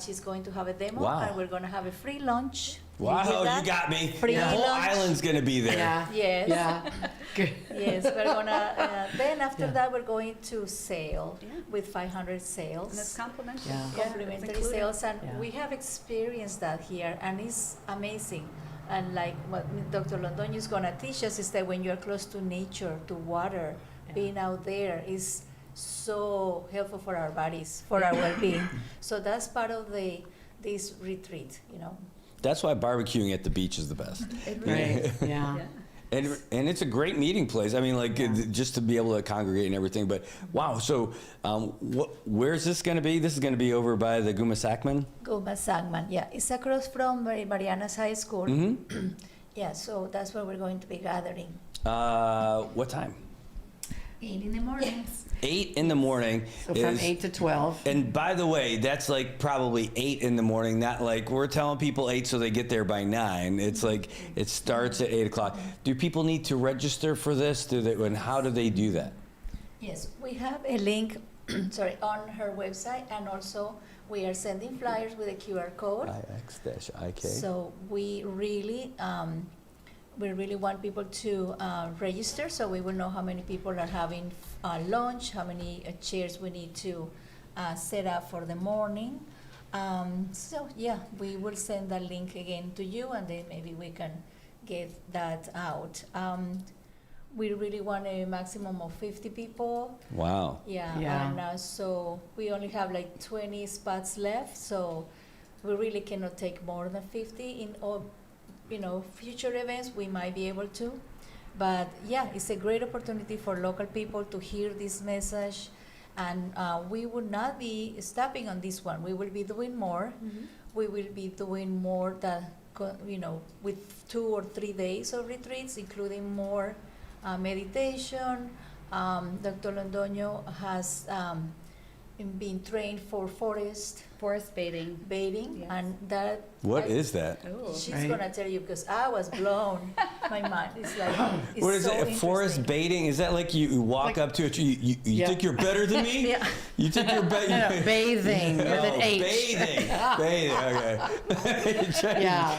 She's going to have a demo, and we're going to have a free lunch. Wow, you got me. Free the whole lunch. island's going to be there. Yeah. Yes. Yeah. Good. Yes, we're gonna. Then after that, we're going to sail with 500 sails. And it's complimentary. Yeah. Complimentary sails, and we have experienced that here, and it's amazing. And like what Dr. Londoño is gonna teach us is that when you're close to nature, to water, being out there is so helpful for our bodies, for our well-being. So that's part of this retreat, That's why barbecuing at the beach is the best. Right. Yeah. And it's a great meeting place. I mean, like, just to be able to congregate and everything. But wow, so where's this going to be? This is going to be over by the Gumasacman? Gumasacman, yeah. It's across from Marianas High School. Mm-hmm. Yeah, so that's where we're going to be gathering. What time? 8 in the morning. 8 in the morning. So from 8 to 12. And by the way, that's like probably 8 in the morning, not like we're telling people 8 so they get there by 9. It's like it starts at 8 o'clock. Do people need to register for this? And how do they do that? Yes, we have a link on her website, and also we are sending flyers with a QR code. IX-IK. So we really want people to register, so we will know how many people are having lunch, how many chairs we need to set up for the morning. So yeah, we will send that link again to you, and then maybe we can get that out. We really want a maximum of 50 people. Wow. Yeah. Yeah. And so we only have like 20 spots left, so we really cannot take more than 50 in all, future events. We might be able to, but yeah, it's a great opportunity for local people to hear this message, and we will not be stopping on this one. We will be doing more. Mm-hmm. We will be doing more with 2 or 3 days of retreats, including more meditation. Dr. Londoño has been trained for forest bathing, Yes. and that. What is that? She's Right. gonna tell you, because I was blown. My mind is like, it's What is so it? Forest interesting. baiting? Is that like you walk up to a tree? You Yeah. think you're better than me? Yeah. You think you're better? No, bathing with an H. Bathing. Bathing. Okay.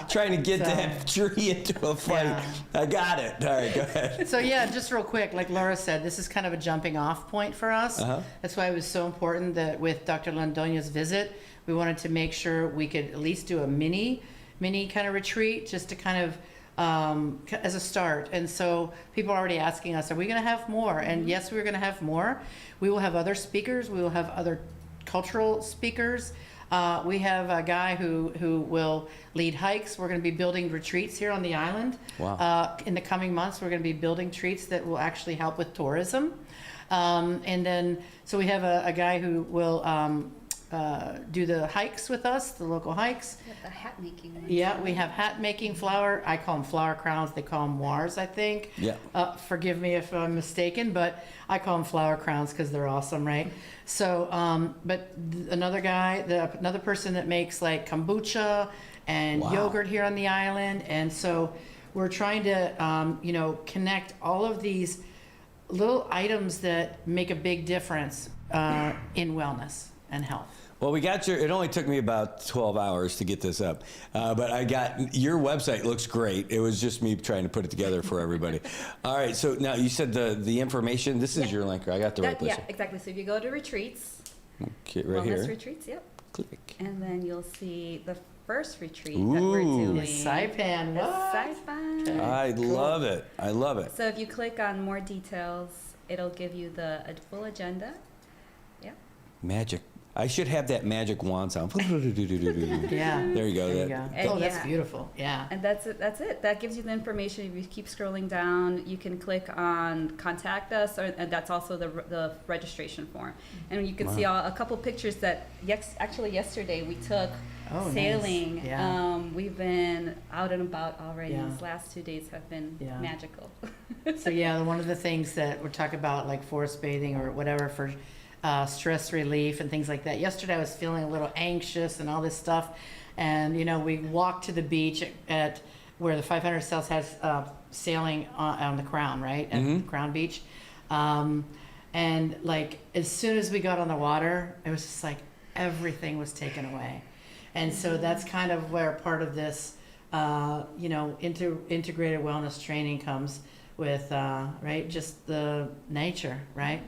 trying to get that tree into a fight. Yeah. I got it. All right, go ahead. So yeah, just real quick, like Laura said, this is kind of a jumping off point for us. Uh-huh. That's why it was so important that with Dr. Londoño's visit, we wanted to make sure we could at least do a mini kind of retreat, just to kind of as a start. And so people are already asking us, are we going to have more? And yes, we're going to have more. We will have other speakers. We will have other cultural speakers. We have a guy who will lead hikes. We're going to be building retreats here on the island. Wow. In the coming months, we're going to be building retreats that will actually help with tourism. And then, so we have a guy who will do the hikes with us, the local hikes. The hat making one. Yeah, we have hat making, flower. I call them flower crowns. They call them wars, I think. Yeah. Forgive me if I'm mistaken, but I call them flower crowns because they're awesome, right? So, another guy, another person that makes like kombucha and Wow. yogurt here on the island, and so we're trying to, connect all of these little items that make a big difference in wellness and health. Well, it only took me about 12 hours to get this up, but your website looks great. It was just me trying to put it together for everybody. All right, so now you said the information, this is your link, I got the right place. Yeah, exactly. So if you go to retreats, Okay, right wellness here. retreats, yep. Click. And then you'll see the first retreat that we're doing. The Saipan. The What? Saipan. I love it. I love it. So if you click on more details, it'll give you the full agenda. Yep. Magic. I should have that magic wand sound. Yeah. There you go. There you go. Oh, that's Yeah. beautiful. Yeah. And that's it. That gives you the information. If you keep scrolling down, you can click on contact us, and that's also the registration form. And you can see a couple pictures that actually yesterday we took sailing. Nice. Yeah. We've been out and about already. Yeah. These last 2 days have been magical. So yeah, one of the things that we're talking about, like forest bathing or whatever for stress relief and things like that. Yesterday I was feeling a little anxious and all this stuff, and we walked to the beach at where the 500 South has sailing on the Crown, right? At the Crown Beach. And like as soon as we got on the water, it was just like everything was taken away. And so that's kind of where part of this integrated wellness training comes with, right? Just the nature, right?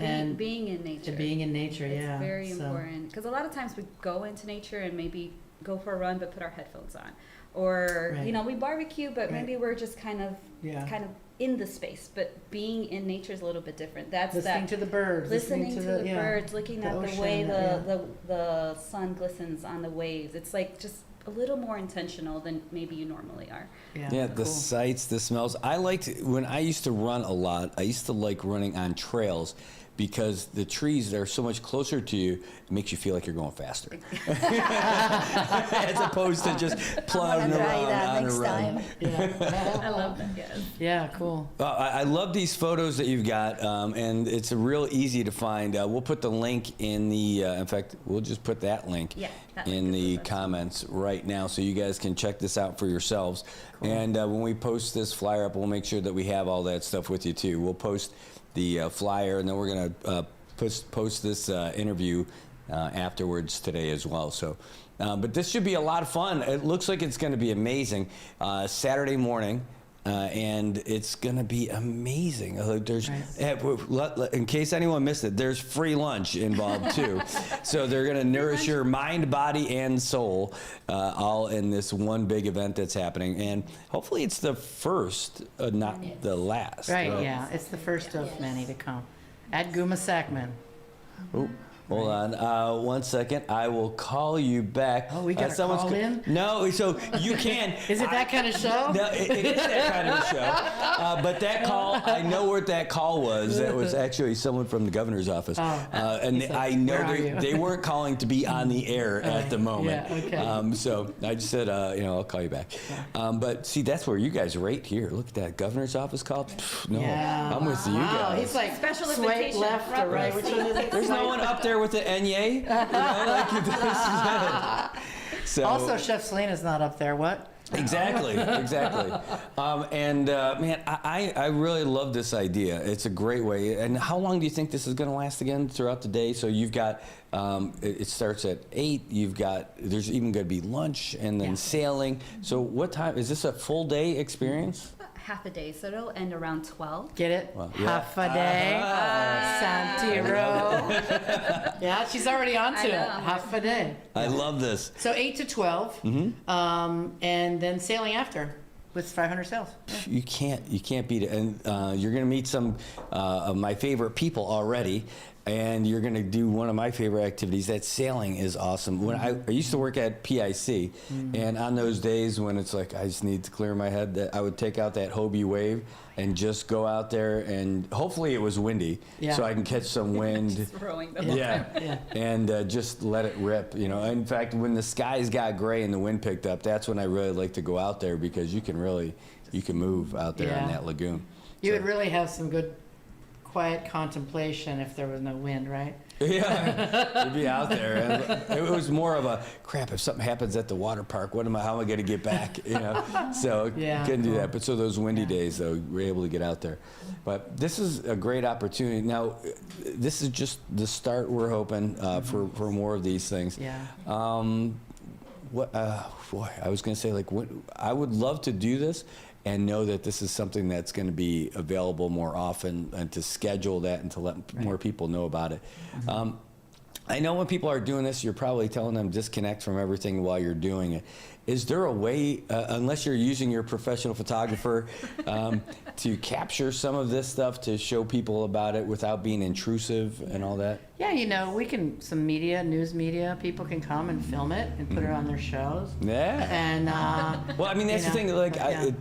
And being in nature. Being in nature, it's very important, because a lot of times we go into nature and maybe go for a run but put our headphones on, or we barbecue but maybe we're just kind of in the space, but being in nature is a little bit different. That's listening to the birds, listening to the birds, looking at the way the sun glistens on the waves. It's like just a little more intentional than maybe you normally are. Yeah, the sights, the smells. When I used to run a lot, I used to like running on trails because the trees that are so much closer to you, it makes you feel like you're going faster. As opposed to just plodding around on a road. Yeah. I love that, yes. Yeah, cool. I love these photos that you've got, and it's real easy to find. We'll put the link in the, in fact, we'll just put that link in the comments right now so you guys can check this out for yourselves. Cool. And when we post this flyer up, we'll make sure that we have all that stuff with you too. We'll post the flyer, and then we're going to post this interview afterwards today as well. So, but this should be a lot of fun. It looks like it's going to be amazing. Saturday morning. And it's going to be amazing. There's, in case anyone missed it, there's free lunch involved too. So they're going to nourish your mind, body, and soul all in this one big event that's happening. And hopefully it's the first, not the last. Right, yeah. It's the first of many to come. At Guma Sackman. Oh. Hold on 1 second. I will call you back. Oh, we got to call in? No, so you can. Is it that kind of show? No, it is that kind of show. But that call, I know what that call was. That was actually someone from the governor's office. And I know they weren't calling to be on the air at the moment. Yeah, okay. So I just said, I'll call you back. But see, that's where you guys are right here. Look at that governor's office call. No, I'm with you guys. He's like special swipe invitation. left or right. Which one is it? There's no one up there with the Enye. So, also, Chef Selena's not up there. What? Exactly. Man, I really love this idea. It's a great way. And how long do you think this is going to last again throughout the day? So you've got, it starts at 8. There's even going to be lunch and then sailing. So what time, is this a full day experience? Half a day, so it'll end around 12. Get it? Well, half a day. Santiro. Yeah, she's already onto it. Half a day. I love this. So 8 to 12, and then sailing after with 500 sails. You can't beat it. And you're going to meet some of my favorite people already. And you're going to do one of my favorite activities. That sailing is awesome. When I used to work at PIC, and on those days when it's like I just need to clear my head, I would take out that Hobie Wave and just go out there, and hopefully it was windy, so I can catch some wind. Just rowing the whole time. And just let it rip. In fact, when the skies got gray and the wind picked up, that's when I really like to go out there because you can move out there in that lagoon. You would really have some good quiet contemplation if there was no wind, right? Yeah, you'd be out there. And it was more of a crap. If something happens at the water park, how am I going to get back? So couldn't do that. But so those windy days, though, we're able to get out there. But this is a great opportunity. Now, this is just the start. We're hoping for more of these things. Yeah. Boy, I was going to say I would love to do this and know that this is something that's going to be available more often, and to schedule that and to let more people know about it. I know when people are doing this, you're probably telling them disconnect from everything while you're doing it. Is there a way, unless you're using your professional photographer, to capture some of this stuff to show people about it without being intrusive and all that? Yeah, we can, some media, news media, people can come and film it and put it on their shows. Yeah. And, well, I mean, that's the thing,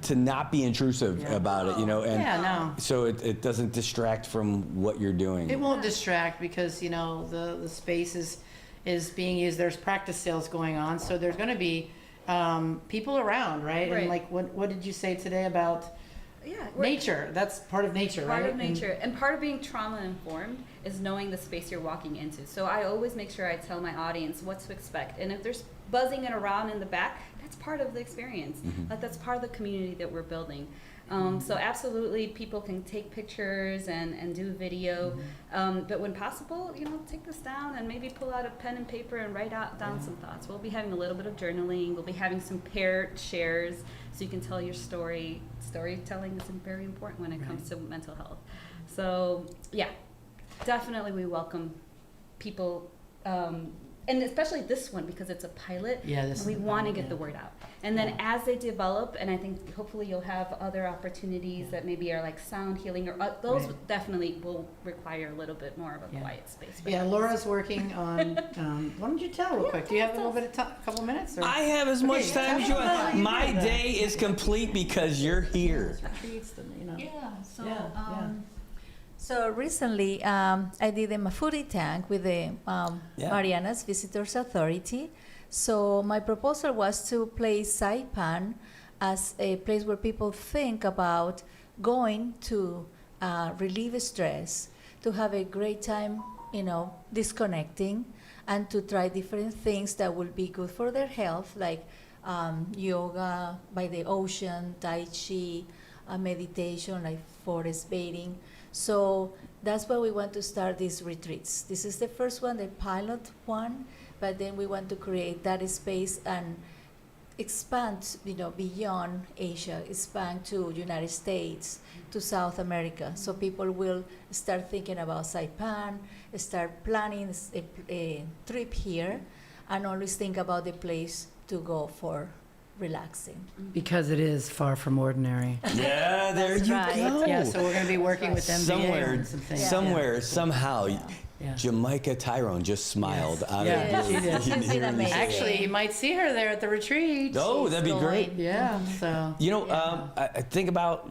to not be intrusive about it, and so it doesn't distract from what you're doing. It won't distract because, the space is being used. There's practice sales going on, so there's going to be people around, right? And what did you say today about nature? That's part of nature, right? Part of nature. And part of being trauma informed is knowing the space you're walking into. So I always make sure I tell my audience what to expect. And if there's buzzing and around in the back, that's part of the experience. That's part of the community that we're building. So absolutely, people can take pictures and do video, but when possible, take this down and maybe pull out a pen and paper and write down some thoughts. We'll be having a little bit of journaling. We'll be having some paired shares so you can tell your story. Storytelling is very important when it comes to mental health. So yeah, definitely we welcome people, and especially this one because it's a pilot. We want to get the word out. And then as they develop, and I think hopefully you'll have other opportunities that maybe are like sound healing, or those definitely will require a little bit more of a quiet space. Yeah, Laura's working on, why don't you tell real quick? Do you have a little bit of time, a couple minutes? Or? I have as much time as you want. My day is complete because you're here. So recently, I did a foodie tank with the Marianas Visitors Authority. So my proposal was to place Saipan as a place where people think about going to relieve stress, to have a great time, disconnecting, and to try different things that will be good for their health, like yoga by the ocean, Tai Chi, meditation, like forest bathing. So that's why we want to start these retreats. This is the first one, the pilot one, but then we want to create that space and expand, beyond Asia, expand to United States, to South America. So people will start thinking about Saipan, start planning a trip here, and always think about the place to go for relaxing. Because it is far from ordinary. Yeah, there That's you right. go. Yeah, so we're going to be working with MBA on some things. Somehow, Jamaica Tyrone just smiled out of she did. She's been amazing. Actually, you might see her there at the retreat. Oh, that'd be great. Yeah, so. I think about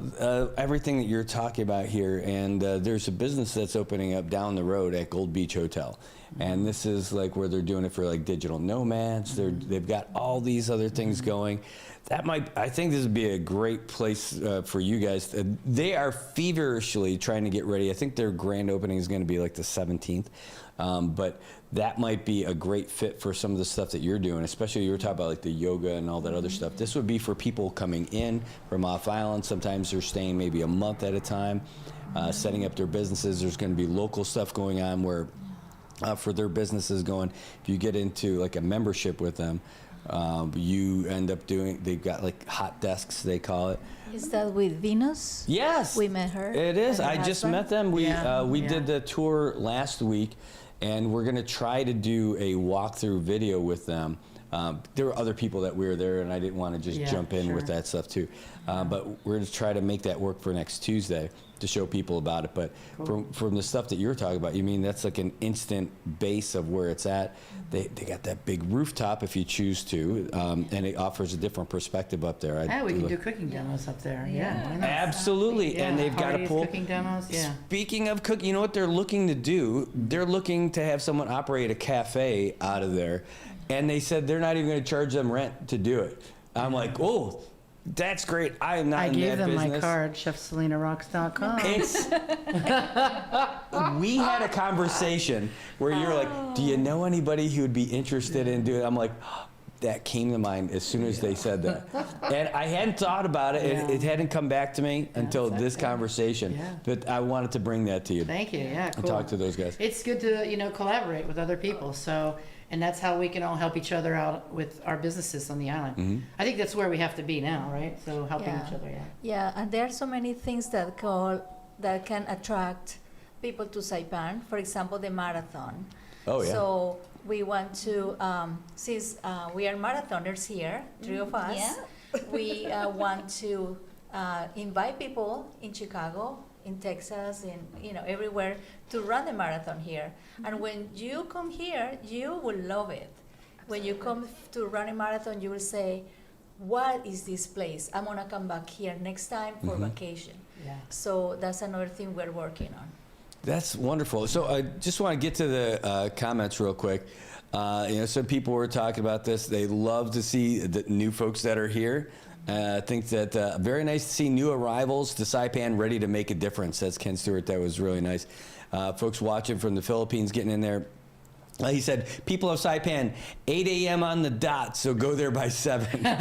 everything that you're talking about here, and there's a business that's opening up down the road at Gold Beach Hotel. And this is like where they're doing it for like digital nomads. They've got all these other things going. I think this would be a great place for you guys. They are feverishly trying to get ready. I think their grand opening is going to be like the 17th. But that might be a great fit for some of the stuff that you're doing, especially you were talking about like the yoga and all that other stuff. This would be for people coming in from off island. Sometimes they're staying maybe a month at a time, setting up their businesses. There's going to be local stuff going on where for their businesses going, if you get into like a membership with them, you end up they've got like hot desks, they call it. Is that with Venus? Yes. We met her. It is. and her I just husband? met them. We did the tour last week, and we're going to try to do a walkthrough video with them. There were other people that were there, and I didn't want to just jump in with that stuff too. But we're going to try to make that work for next Tuesday to show people about it. But from the stuff that you're talking about, you mean that's like an instant base of where it's at. They got that big rooftop if you choose to, and it offers a different perspective up there. We can do cooking demos up there. Yeah. Why not? Absolutely. And they've got a Parties, pool. Cooking demos. Yeah. Speaking of cooking, you know what they're looking to do? They're looking to have someone operate a cafe out of there. And they said they're not even going to charge them rent to do it. I'm like, oh, that's great. I am not in that business. I gave them my card, chefselinarocks.com. We had a conversation where you're like, do you know anybody who would be interested in doing it? I'm like, that came to mind as soon as they said that. And I hadn't thought about it. Yeah. It hadn't come back to me until this conversation. Yeah. But I wanted to bring that to you. Thank you. Yeah, cool. And talk to those guys. It's good to, collaborate with other people. So, and that's how we can all help each other out with our businesses on the island. Mm-hmm. I think that's where we have to be now, right? So helping each other, Yeah, and there are so many things that can attract people to Saipan. For example, the marathon. Oh, yeah. So we want to, since we are marathoners here, three of us, we want to invite people in Chicago, in Texas, in everywhere to run the marathon here. And when you come here, you will love it. When you come to run a marathon, you will say, what is this place? I'm gonna come back here next time for vacation. Yeah. So that's another thing we're working on. That's wonderful. So I just want to get to the comments real quick. Some people were talking about this. They love to see the new folks that are here. I think that very nice to see new arrivals to Saipan ready to make a difference. That's Ken Stewart. That was really nice. Folks watching from the Philippines getting in there. He said, people of Saipan, 8 a.m. on the dot, so go there by 7. There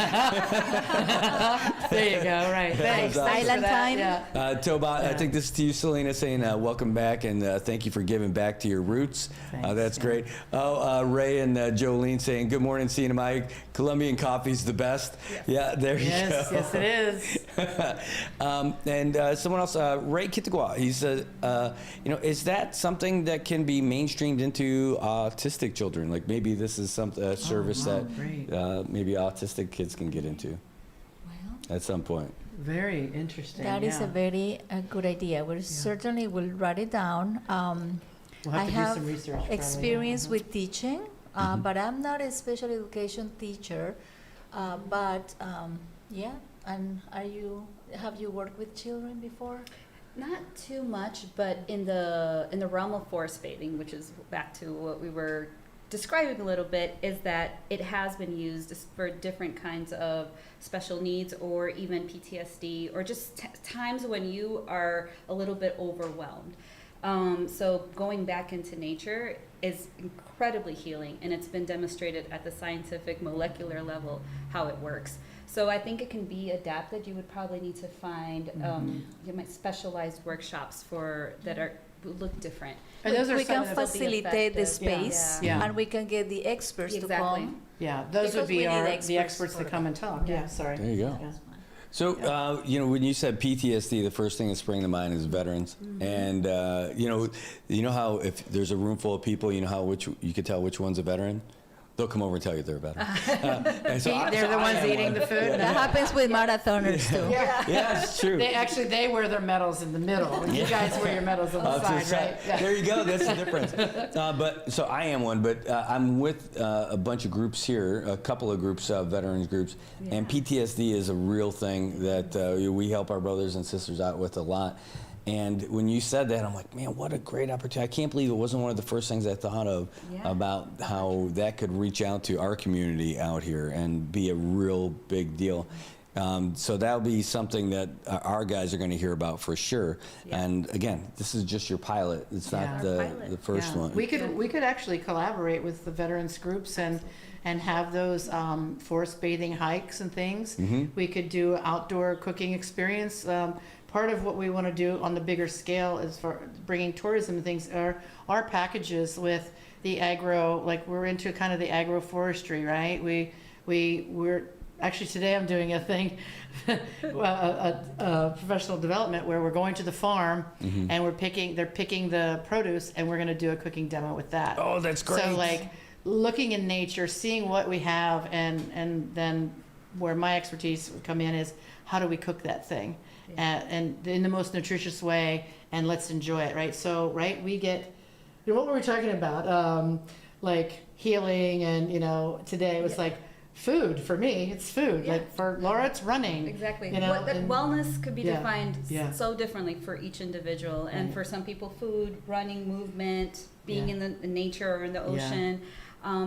you go, right. Thanks. Awesome. Island time. Yeah. Toba, I think this is to you, Selena, saying welcome back and thank you for giving back to your roots. That's great. Ray and Jolene saying, good morning, CNMI. Colombian coffee's the best. Yeah, there you go. Yes, it is. And someone else, Ray Kitagua, he said, is that something that can be mainstreamed into autistic children? Like maybe this is some service that maybe autistic kids can get into at some point. Very interesting. That is a very good idea. We certainly will write it down. We'll have I to have do some research. experience with teaching, but I'm not a special education teacher. And have you worked with children before? Not too much, but in the realm of forest bathing, which is back to what we were describing a little bit, is that it has been used for different kinds of special needs or even PTSD or just times when you are a little bit overwhelmed. So going back into nature is incredibly healing, and it's been demonstrated at the scientific molecular level how it works. So I think it can be adapted. You would probably need to find you might specialized workshops that look different. And those are we can some that facilitate the space, Yeah. and we can get the experts to come. Yeah, those would Because we be need the experts that come and talk. Yeah, sorry. There you go. Yeah. So, when you said PTSD, the first thing that sprang to mind is veterans. And, you know how if there's a room full of people, you know how you could tell which one's a veteran? They'll come over and tell you they're a veteran. They're the ones eating the food. That happens with marathoners too. Yeah, it's true. They wear their medals in the middle. And you guys wear your medals on the side, right? Yeah. There you go. That's the difference. So I am one, but I'm with a bunch of groups here, a couple of groups, veterans groups, and PTSD is a real thing that we help our brothers and sisters out with a lot. And when you said that, I'm like, man, what a great opportunity. I can't believe it wasn't one of the first things I thought of about how that could reach out to our community out here and be a real big deal. So that'll be something that our guys are going to hear about for sure. And again, this is just your pilot. It's not the first one. We could actually collaborate with the veterans groups and have those forest bathing hikes and things. We could do outdoor cooking experience. Part of what we want to do on the bigger scale is for bringing tourism and things are our packages with the agro, like we're into kind of the agroforestry, right? We're actually today I'm doing a thing, a professional development where we're going to the farm and they're picking the produce and we're going to do a cooking demo with that. Oh, that's great. So like looking in nature, seeing what we have and then where my expertise would come in is how do we cook that thing? And in the most nutritious way, and let's enjoy it, right? So, we get, what were we talking about? Like healing, and today it was like food. For me, it's food. Like for Laura, it's running. Exactly. And wellness could be defined so differently for each individual, and for some people, food, running, movement, being in the nature or in the ocean,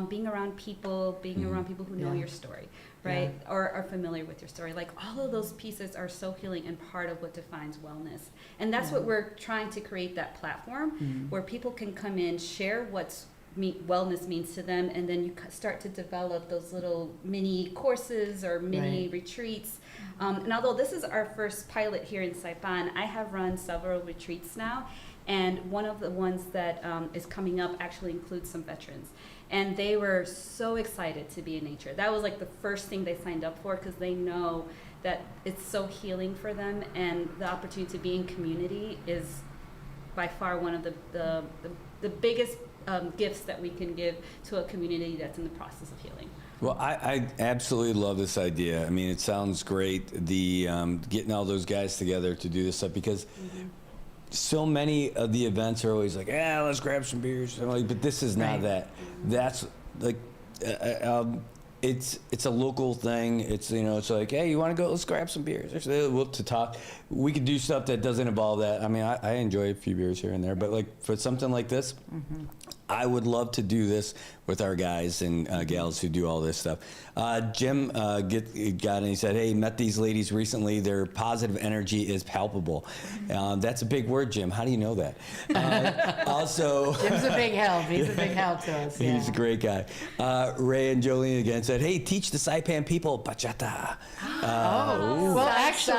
being around people, around people who know your story. Right, or are familiar with your story. Like all of those pieces are so healing and part of what defines wellness. And that's what we're trying to create, that platform where people can come in, share what's wellness means to them, and then you start to develop those little mini courses or mini retreats. And although this is our first pilot here in Saipan, I have run several retreats now, and one of the ones that is coming up actually includes some veterans. And they were so excited to be in nature. That was like the first thing they signed up for, because they know that it's so healing for them, and the opportunity to be in community is by far one of the biggest gifts that we can give to a community that's in the process of healing. Well, I absolutely love this idea. I mean, it sounds great, the getting all those guys together to do this stuff, because so many of the events are always like, let's grab some beers. I'm like, but this is not that. That's like, it's a local thing. It's, it's like, hey, you want to go? Let's grab some beers. To talk. We could do stuff that doesn't involve that. I mean, I enjoy a few beers here and there, but like for something like this, I would love to do this with our guys and gals who do all this stuff. Jim got and he said, hey, met these ladies recently. Their positive energy is palpable. That's a big word, Jim. How do you know that? Also, Jim's a big help. He's a big help to us. Yeah. He's a great guy. Ray and Jolene again said, hey, teach the Saipan people bachata. Well, actually,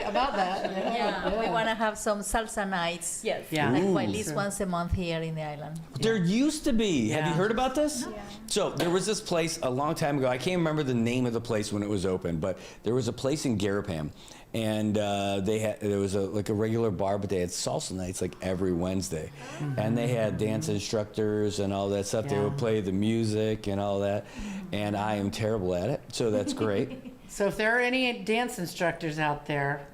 about that. We want to have some salsa nights. Yes. Yeah. Like at least once a month here in the island. There used to be. Have you heard about this? Yeah. So there was this place a long time ago. I can't remember the name of the place when it was open, but there was a place in Garapan, and there was a regular bar, but they had salsa nights like every Wednesday, and they had dance instructors and all that stuff. They would play the music and all that, and I am terrible at it, so that's great. So if there are any dance instructors out there,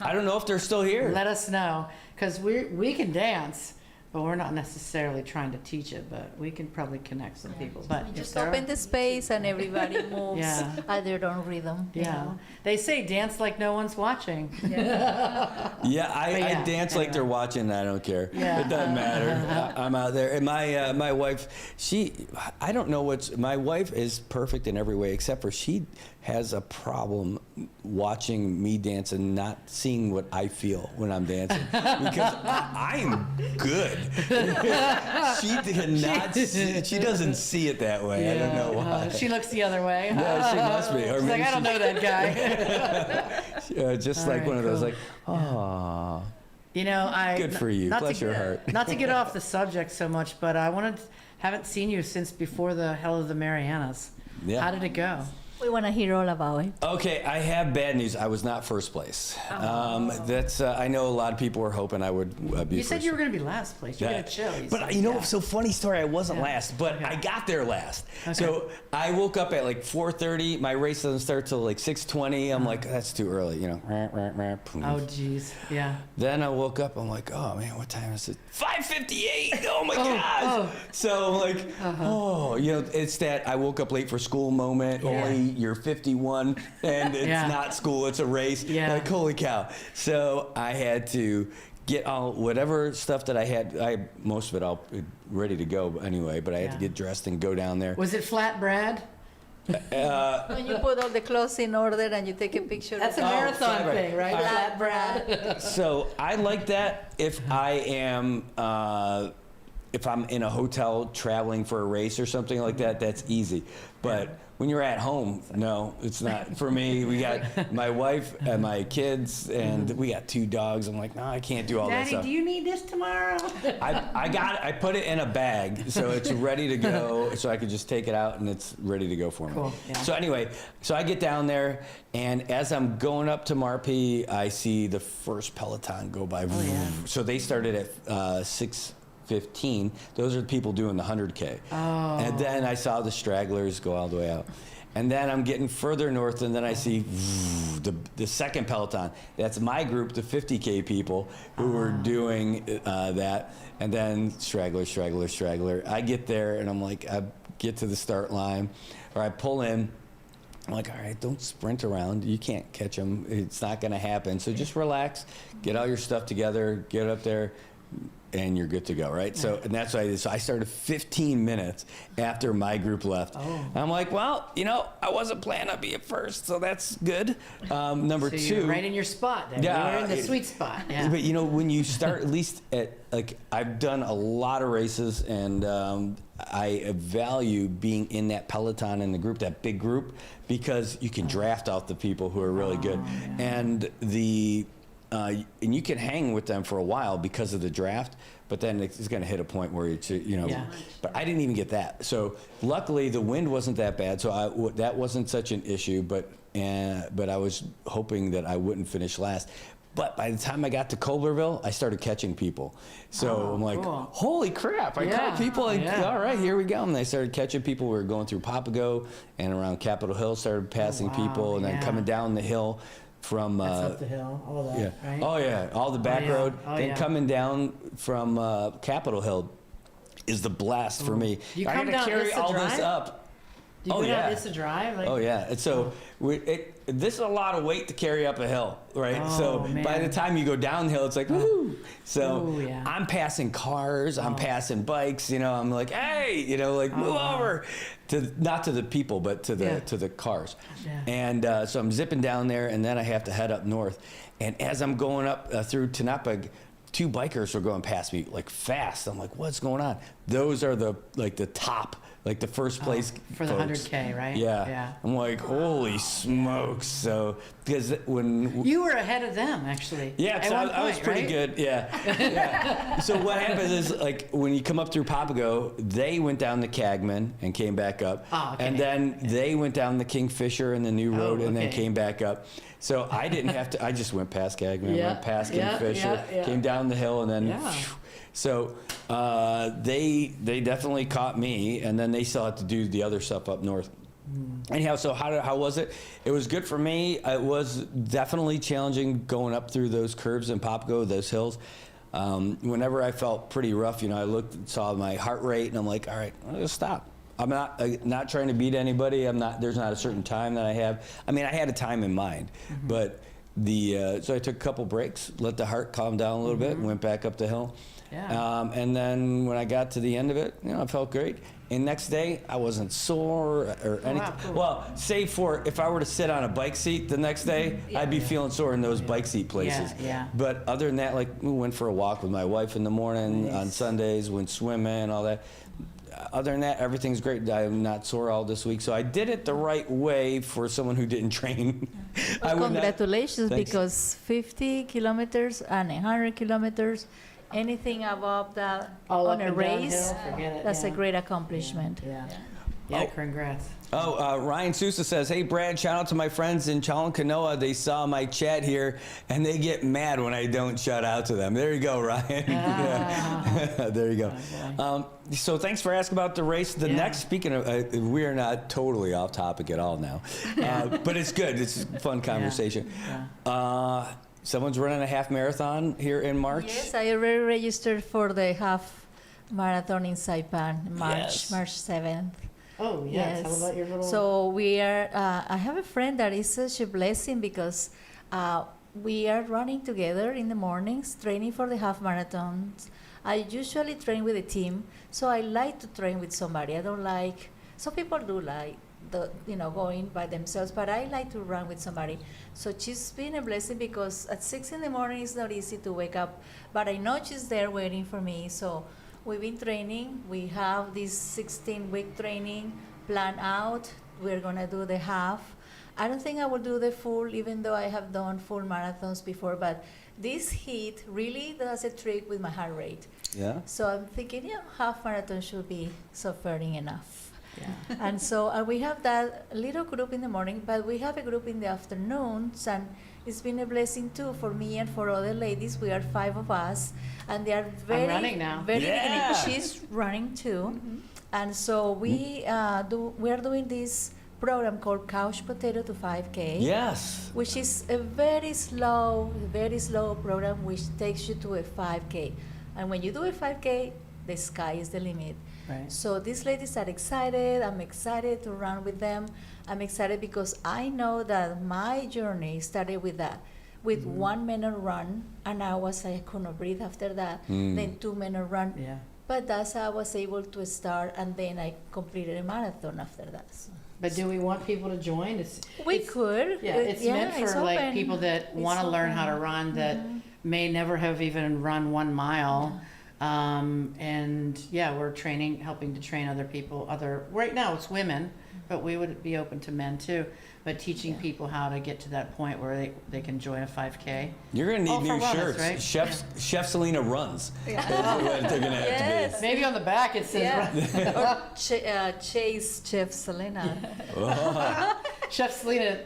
I don't know if they're still here. Let us know, because we can dance. But we're not necessarily trying to teach it, but we can probably connect some people. But Just open the space and everybody moves at their own rhythm. you Yeah. know. They say dance like no one's watching. Yeah, I dance like they're watching. I don't care. Yeah. It doesn't matter. I'm out there. And my wife, I don't know my wife is perfect in every way except for she has a problem watching me dance and not seeing what I feel when I'm dancing because I'm good. She doesn't see it that way. Yeah. I don't know why. She looks the other way. Yeah, she must be. Or She's maybe like, I don't know that guy. just All like right, one of those, cool. like, oh. You know, Good for you. Bless your heart. Not to get off the subject so much, but I haven't seen you since before the Hell of the Marianas. Yeah. How did it go? We want to hear all about it. Okay, I have bad news. I was not first place. That's I know a lot of people were hoping I would be. You first. said you were going to be last place. You're going to chill. But you know, so funny story. I wasn't last, but I got there last. Okay. So I woke up at like 4:30. My race doesn't start till like 6:20. I'm like, that's too early, you know. Oh, geez. Yeah. Then I woke up. I'm like, oh man, what time is it? 5:58. Oh my gosh. So I'm like, you know, it's that I woke up late for school moment. Yeah. Only you're 51 and it's not school, it's a race. Yeah. Like, holy cow. So I had to get all whatever stuff that I had, most of it all ready to go anyway, but I had to get dressed and go down there. Was it flat Brad? When you put all the clothes in order and you take a picture. That's a marathon thing, right? Flat Brad. So I like that if I am if I'm in a hotel traveling for a race or something like that, that's easy. But when you're at home, no, it's not. For me, we got my wife and my kids, and we got 2 dogs. I'm like, no, I can't do all that Daddy, stuff. do you need this tomorrow? I put it in a bag, so it's ready to go, so I could just take it out, and it's ready to go for me. Cool, yeah. So anyway, so I get down there, and as I'm going up to Marpy, I see the first peloton go by. So they started at 6:15. Those are the people doing the 100K. Oh. And then I saw the stragglers go all the way out. And then I'm getting further north, and then I see the second peloton. That's my group, the 50K people who were doing that. And then straggler. I get there, and I'm like, I get to the start line, or I pull in. I'm like, all right, don't sprint around. You can't catch them. It's not going to happen. So just relax, get all your stuff together, get up there, and you're good to go, right? So, and that's what I did. So I started 15 minutes after my group left. I'm like, well, you know, I wasn't planning on being first, so that's good. Number So 2. you're right in your spot there. Yeah, You're in the sweet spot. Yeah. But you know, when you start, at least at, like, I've done a lot of races, and I value being in that peloton in the group, that big group, because you can draft out the people who are really good. And and you can hang with them for a while because of the draft, but then it's going to hit a point where you know. Yeah. But I didn't even get that. So luckily the wind wasn't that bad, so that wasn't such an issue. But I was hoping that I wouldn't finish last. But by the time I got to Culberville, I started catching people. So I'm like, cool. holy crap, I caught people. All right, here we go. And I started catching people. We were going through Papago and around Capitol Hill, started passing people, and then coming down the hill from That's up the hill, all that, right? Oh yeah, all the back road. Then yeah. coming down from Capitol Hill is the blast for me. You I come had to down carry Issa all Drive? this up. Do you go down Issa Drive? Like, Oh yeah, and so this is a lot of weight to carry up a hill, right? So by the time you go downhill, it's like woo. So I'm passing cars, I'm passing bikes. You know, I'm like, hey, you know, like move over, not to the people, but to the cars. Yeah. And so I'm zipping down there, and then I have to head up north. And as I'm going up through Tenapag, 2 bikers are going past me like fast. I'm like, what's going on? Those are the top. Like the first place for the folks. 100K, right? Yeah. I'm like, holy smokes. So, because when... You were ahead of them, actually. Yeah, so I was pretty good. Yeah. So what happens is, like, when you come up through Papago, they went down the Cagman and came back up. Oh, okay. And then they went down the Kingfisher and the new road and then came back up. So I didn't have to... I just went past Cagman, went past Kingfisher, came down the hill, and then... Phew. So they definitely caught me, and then they still had to do the other stuff up north. Anyhow, so how was it? It was good for me. It was definitely challenging going up through those curves in Papago, those hills. Whenever I felt pretty rough, I saw my heart rate, and I'm like, all right, I'm gonna stop. I'm not trying to beat anybody. There's not a certain time that I have. I mean, I had a time in mind, but so I took a couple breaks, let the heart calm down a little bit, and went back up the hill. Yeah. And then when I got to the end of it, I felt great. And next day, I wasn't sore or anything. wow, cool. Well, save for if I were to sit on a bike seat the next day, I'd be feeling sore in those bike seat places. Yeah. But other than that, like we went for a walk with my wife in the morning, on Sundays, went swimming, all that. Other than that, everything's great. I'm not sore all this week. So I did it the right way for someone who didn't train. Well, I would not- congratulations, Thanks. because 50 kilometers and 100 kilometers, anything above that All on up a and race, downhill, forget it, that's a yeah. great accomplishment. Yeah, congrats. Ryan Sousa says, hey, Brad, shout out to my friends in Chalon-Canoa. They saw my chat here, and they get mad when I don't shout out to them. There you go, Ryan. Yeah. There you go. So thanks for asking about the race. The next, speaking of, we are not totally off topic at all now, but it's good. It's a fun conversation. Someone's running a half marathon here in March. Yes, I already registered for the half marathon in Saipan, March 7th. Oh, yes. How about your little... So we are, I have a friend that is such a blessing because we are running together in the mornings, training for the half marathons. I usually train with a team, so I like to train with somebody. I don't like, some people do like, going by themselves, but I like to run with somebody. So she's been a blessing because at 6 in the morning it's not easy to wake up, but I know she's there waiting for me. So we've been training. We have this 16-week training planned out. We're gonna do the half. I don't think I will do the full, even though I have done full marathons before, but this heat really does a trick with my heart rate. Yeah. So I'm thinking, half marathon should be suffering enough. Yeah. And so we have that little group in the morning, but we have a group in the afternoons, and it's been a blessing too for me and for other ladies. We are 5 of us, and they are very, running now. very Yeah. She's running too, and so we are doing this program called Couch Potato to 5K. Yes. Which is a very slow program which takes you to a 5K, and when you do a 5K, the sky is the limit. Right. So these ladies are excited. I'm excited to run with them. I'm excited because I know that my journey started with that, with 1 minute run, and I couldn't breathe after that. Then 2 minute run. Yeah. But that's how I was able to start, and then I completed a marathon after that. So. But do we want people to join? We could. Yeah, it's meant it's for like open. people that want to learn how to run that may never have even run 1 mile. And we're helping to train other people. Right now it's women, but we would be open to men too. But teaching people how to get to that point where they can join a 5K. You're going to need new wellness, shirts. right? Chef Selena runs. That's what they're going to have to be. Maybe on the back it says or Chase Chef Selena. Chef Selena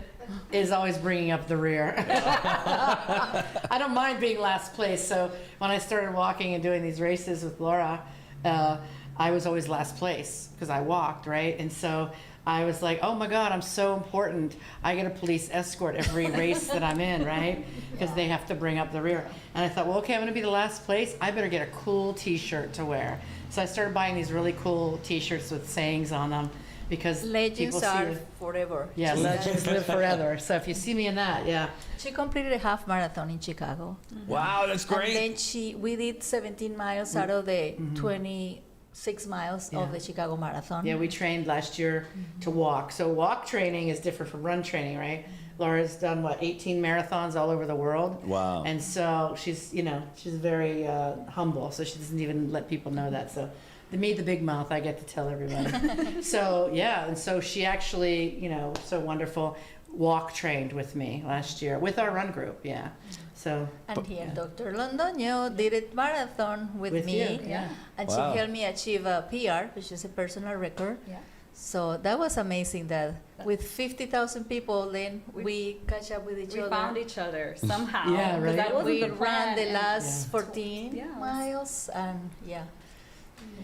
is always bringing up the rear. I don't mind being last place. So when I started walking and doing these races with Laura, I was always last place because I walked, right? And so I was like, oh my God, I'm so important. I get a police escort every race that I'm in, right? Because they have to bring up the rear. And I thought, well, okay, I'm gonna be the last place. I better get a cool t-shirt to wear. So I started buying these really cool t-shirts with sayings on them because Legends people see are me. forever. Yeah, legends live forever. So if you see me in that, yeah. She completed a half marathon in Chicago. Wow, that's great. And then we did 17 miles out of the 26 miles of the Chicago Marathon. Yeah, we trained last year to walk. So walk training is different from run training, right? Laura's done 18 marathons all over the world. Wow. And so she's very humble, so she doesn't even let people know that. So me, the big mouth, I get to tell everybody. So yeah, and so she actually, so wonderful, walk trained with me last year with our run group. Yeah. So. And here, Dr. Londoño did a marathon with me, you, yeah. And Wow. she helped me achieve a PR, which is a personal record. Yeah. So that was amazing that with 50,000 people, then we catch up with each We other. found each other somehow. Yeah, right. That wasn't We the plan. ran the and- last 14 Yeah. miles, and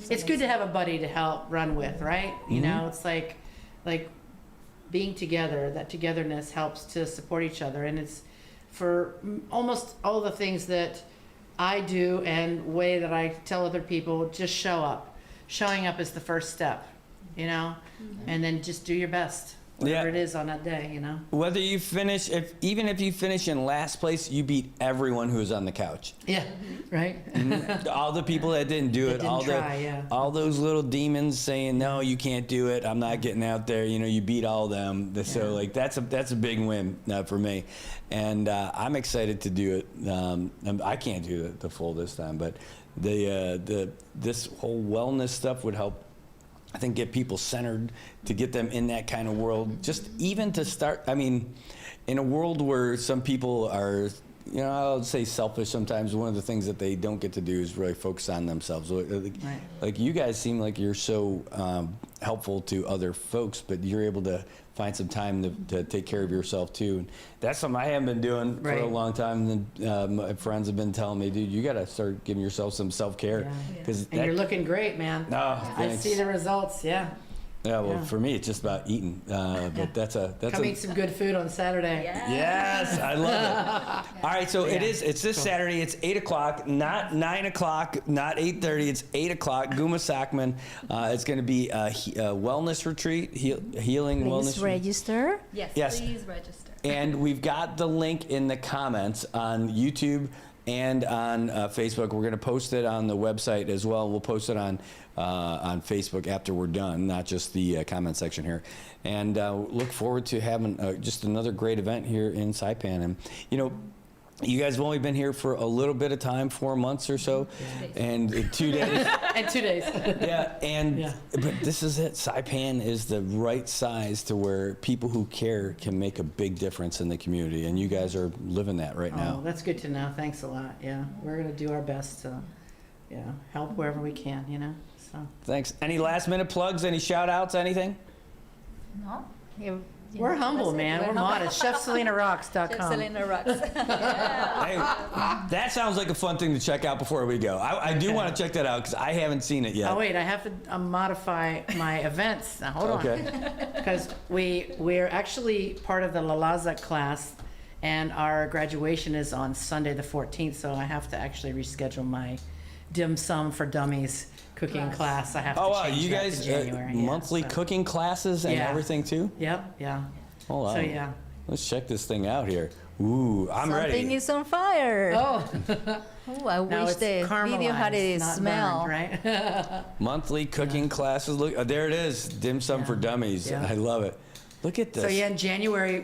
It's good to have a buddy to help run with, right? You know, it's like being together. That togetherness helps to support each other, and it's for almost all the things that I do, and way that I tell other people, just show up. Showing up is the first step, you know, and then just do your best, whatever it is on that day, you know. Whether you finish, even if you finish in last place, you beat everyone who's on the couch. Yeah, right. All the people that didn't do it, didn't all those little demons saying, no, you can't do it, I'm not getting out there, you know, you beat all of them. So like that's a big win for me, and I'm excited to do it. I can't do the full this time, but this whole wellness stuff would help, I think, get people centered, to get them in that kind of world. Just even to start, I mean, in a world where some people are, you know, I'll say selfish sometimes, one of the things that they don't get to do is really focus on themselves. Like you guys seem like you're so helpful to other folks, but you're able to find some time to take care of yourself too. And that's something I haven't been doing for a long time. And my friends have been telling me, dude, you got to start giving yourself some self-care. And you're looking great, man. No, I see the results, yeah. Yeah, well, for me, it's just about eating. But that's Come eat some good food on Saturday. Yes, I love it. All right, so it's this Saturday. It's 8 o'clock, not 9 o'clock, not 8:30. It's 8 o'clock. Guma Sackman. It's going to be a wellness retreat, healing wellness. Please register. Yes, please register. And we've got the link in the comments on YouTube and on Facebook. We're going to post it on the website as well. We'll post it on Facebook after we're done, not just the comment section here. And look forward to having just another great event here in Saipan. And, you know, you guys have only been here for a little bit of time, 4 months or so, and 2 days. And 2 days. But this is it. Saipan is the right size to where people who care can make a big difference in the community, and you guys are living that right now. Oh, that's good to know. Thanks a lot. Yeah, we're gonna do our best to, help wherever we can. You know. So. Thanks. Any last minute plugs? Any shout outs? Anything? No. We're humble, man. We're modest. ChefSelenaRocks.com. Chef Selena Rocks. Hey, that sounds like a fun thing to check out before we go. I do want to check that out because I haven't seen it yet. Oh wait, I have to modify my events. Now hold on, because we're actually part of the Lalaza class, and our graduation is on Sunday the 14th. So I have to actually reschedule my dim sum for dummies cooking class. I have to change you that guys to January. monthly cooking classes and everything too? Yep, yeah. Hold on. So yeah. Let's check this thing out here. Ooh, I'm ready. Something is on fire. Oh. I wish the video had a smell. Burned, right? Monthly cooking classes. Look, there it is. Dim sum for dummies. Yeah. I love it. Look at this. So yeah, in January,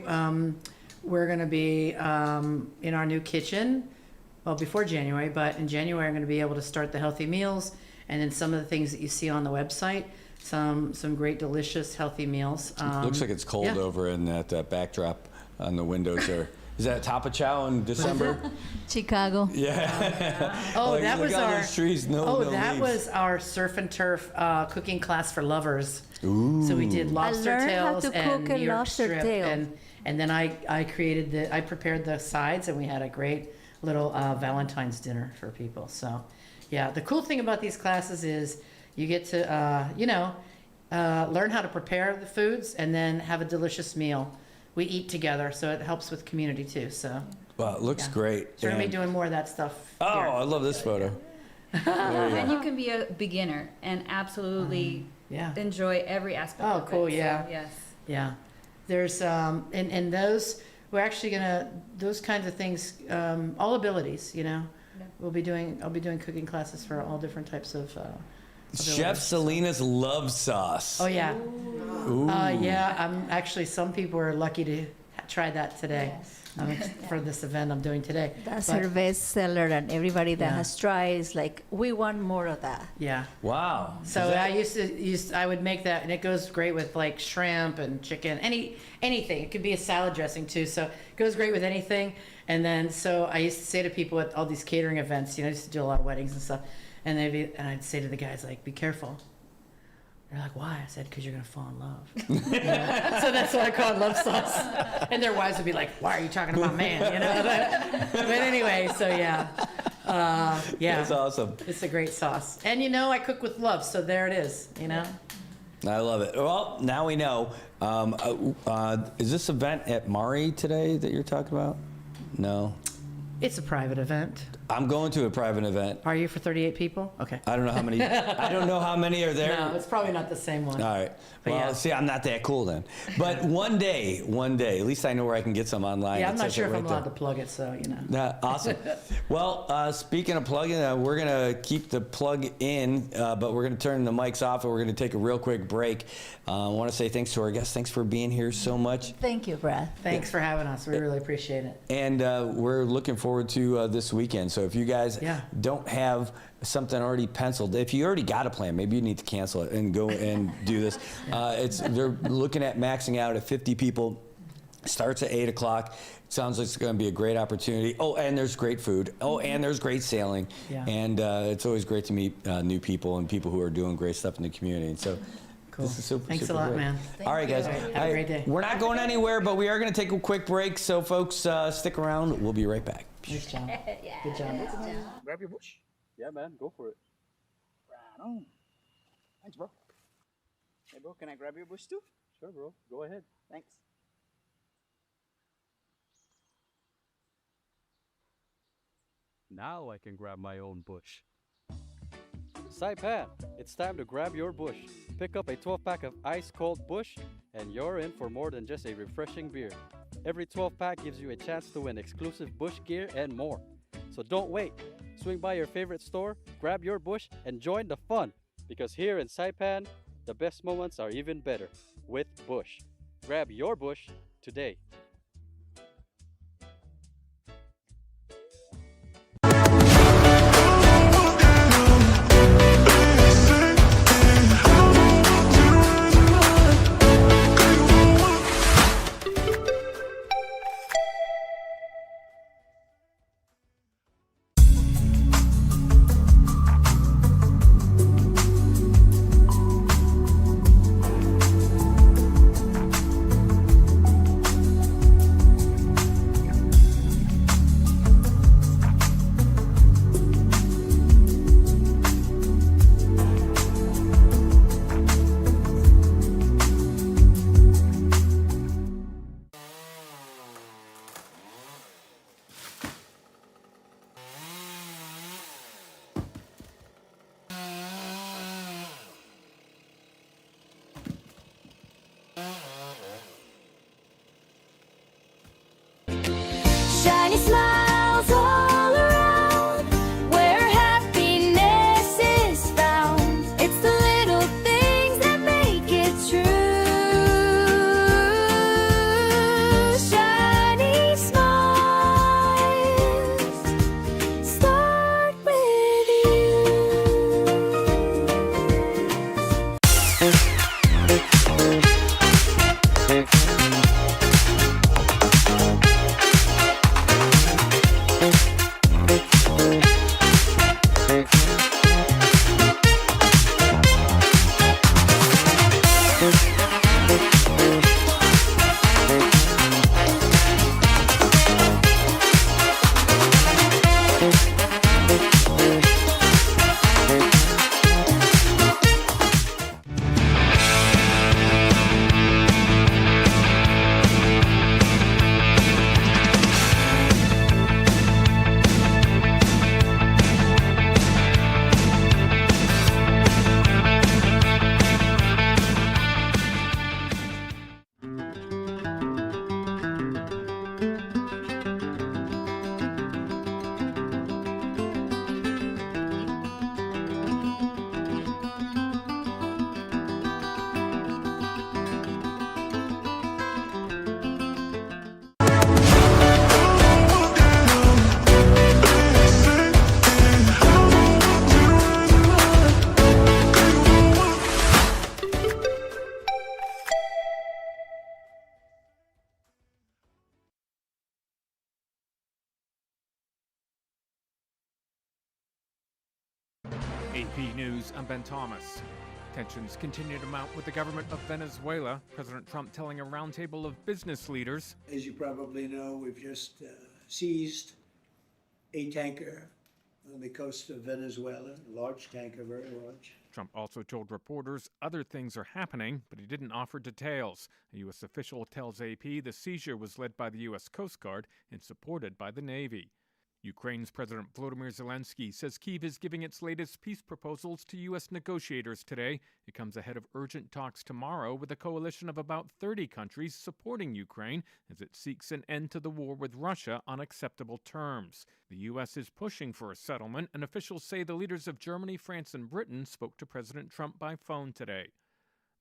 we're going to be in our new kitchen. Well, before January, but in January, I'm going to be able to start the healthy meals, and then some of the things that you see on the website. Some great, delicious, healthy meals. Looks like it's cold over in that backdrop on the windows there. Is that Tapa Chow in December? Chicago. Yeah. Oh, like, that was our. Those trees, no that leaves. was our surf and turf cooking class for lovers. Ooh. So we did lobster tails how to and cook a New York lobster strip, tail. and then I prepared the sides, and we had a great little Valentine's dinner for people. So, yeah, the cool thing about these classes is you get to learn how to prepare the foods and then have a delicious meal. We eat together, so it helps with community too. So. Wow, it looks great. So we're gonna be doing more of that stuff. Oh, here. I love this photo. And you can be a beginner and absolutely enjoy every aspect of it. Oh, cool, yeah. So, yes. Yeah. There's, and those, we're actually gonna, those kinds of things, all abilities, you know. I'll be doing cooking classes for all different types of Chef Selena's love sauce. Oh, yeah. Ooh. I'm actually, some people are lucky to try that today. For this event I'm doing today. That's her best seller, and everybody that has tried is like, we want more of that. Yeah. Wow. So I would make that, and it goes great with like shrimp and chicken, anything. It could be a salad dressing too. So it goes great with anything. And then, so I used to say to people at all these catering events, I used to do a lot of weddings and stuff, and I'd say to the guys, like, be careful. They're like, why? I said, because you're going to fall in love. So that's what I call it, love sauce. And their wives would be like, why are you talking about man? You know? But anyway, so yeah. That's awesome. It's a great sauce. And I cook with love, so there it is, I love it. Well, now we know. Is this event at Mari today that you're talking about? No. It's a private event. I'm going to a private event. Are you for 38 people? Okay. I don't know how many. I don't know how many are there. No, it's probably not the same one. All right. But Well, yeah. see, I'm not that cool then. But one day, at least I know where I can get some online. Yeah, It I'm not says sure it if right I'm allowed there. to plug it, so, you know. Awesome. Well, speaking of plugging, we're going to keep the plug in, but we're going to turn the mics off and we're going to take a real quick break. I want to say thanks to our guests. Thanks for being here so much. Thank you, Brad. Thanks for having us. We really appreciate it. And we're looking forward to this weekend. So if you guys don't have something already penciled, if you already got a plan, maybe you need to cancel it and go and do this. They're looking at maxing out at 50 people. Starts at 8 o'clock. Sounds like it's going to be a great opportunity. Oh, and there's great food. Oh, and there's great sailing. Yeah. And it's always great to meet new people and people who are doing great stuff in the community. And so Cool. this is super, Thanks super a lot, great. man. All right, guys. Have a great day. We're not going anywhere, but we are going to take a quick break. So, folks, stick around. We'll be right back. Nice job. Good job. Grab your bush. Yeah, man, go for it. Right on. Thanks, bro. Hey, bro, can I grab your bush too? Sure, bro. Go ahead. Thanks. Now I can grab my own bush. Saipan, it's time to grab your bush. Pick up a 12-pack of ice-cold Bush, and you're in for more than just a refreshing beer. Every 12-pack gives you a chance to win exclusive Bush gear and more. So don't wait. Swing by your favorite store, grab your Bush, and join the fun. Because here in Saipan, the best moments are even better with Bush. Grab your Bush today. Shiny smiles all around where happiness is found. It's the little things that make it true. Shiny smiles start with AP News, I'm Ben Thomas. Tensions continue to mount with the government of Venezuela. President Trump telling a roundtable of business leaders. As you probably know, we've just seized a tanker on the coast of Venezuela, a large tanker, very large. Trump also told reporters other things are happening, but he didn't offer details. A U.S. official tells AP the seizure was led by the U.S. Coast Guard and supported by the Navy. Ukraine's President Volodymyr Zelensky says Kyiv is giving its latest peace proposals to U.S. negotiators today. It comes ahead of urgent talks tomorrow with a coalition of about 30 countries supporting Ukraine as it seeks an end to the war with Russia on acceptable terms. The U.S. is pushing for a settlement, and officials say the leaders of Germany, France, and Britain spoke to President Trump by phone today.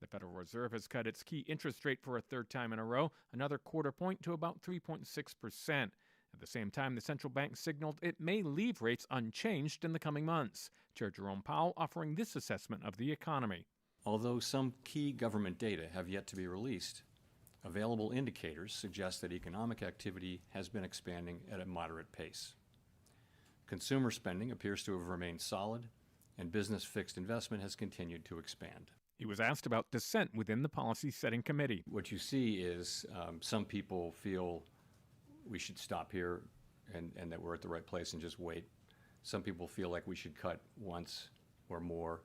The Federal Reserve has cut its key interest rate for a third time in a row, another quarter point to about 3.6%. At the same time, the central bank signaled it may leave rates unchanged in the coming months. Chair Jerome Powell offering this assessment of the economy. Although some key government data have yet to be released, available indicators suggest that economic activity has been expanding at a moderate pace. Consumer spending appears to have remained solid, and business fixed investment has continued to expand. He was asked about dissent within the policy-setting committee. What you see is some people feel we should stop here and that we're at the right place and just wait. Some people feel like we should cut once or more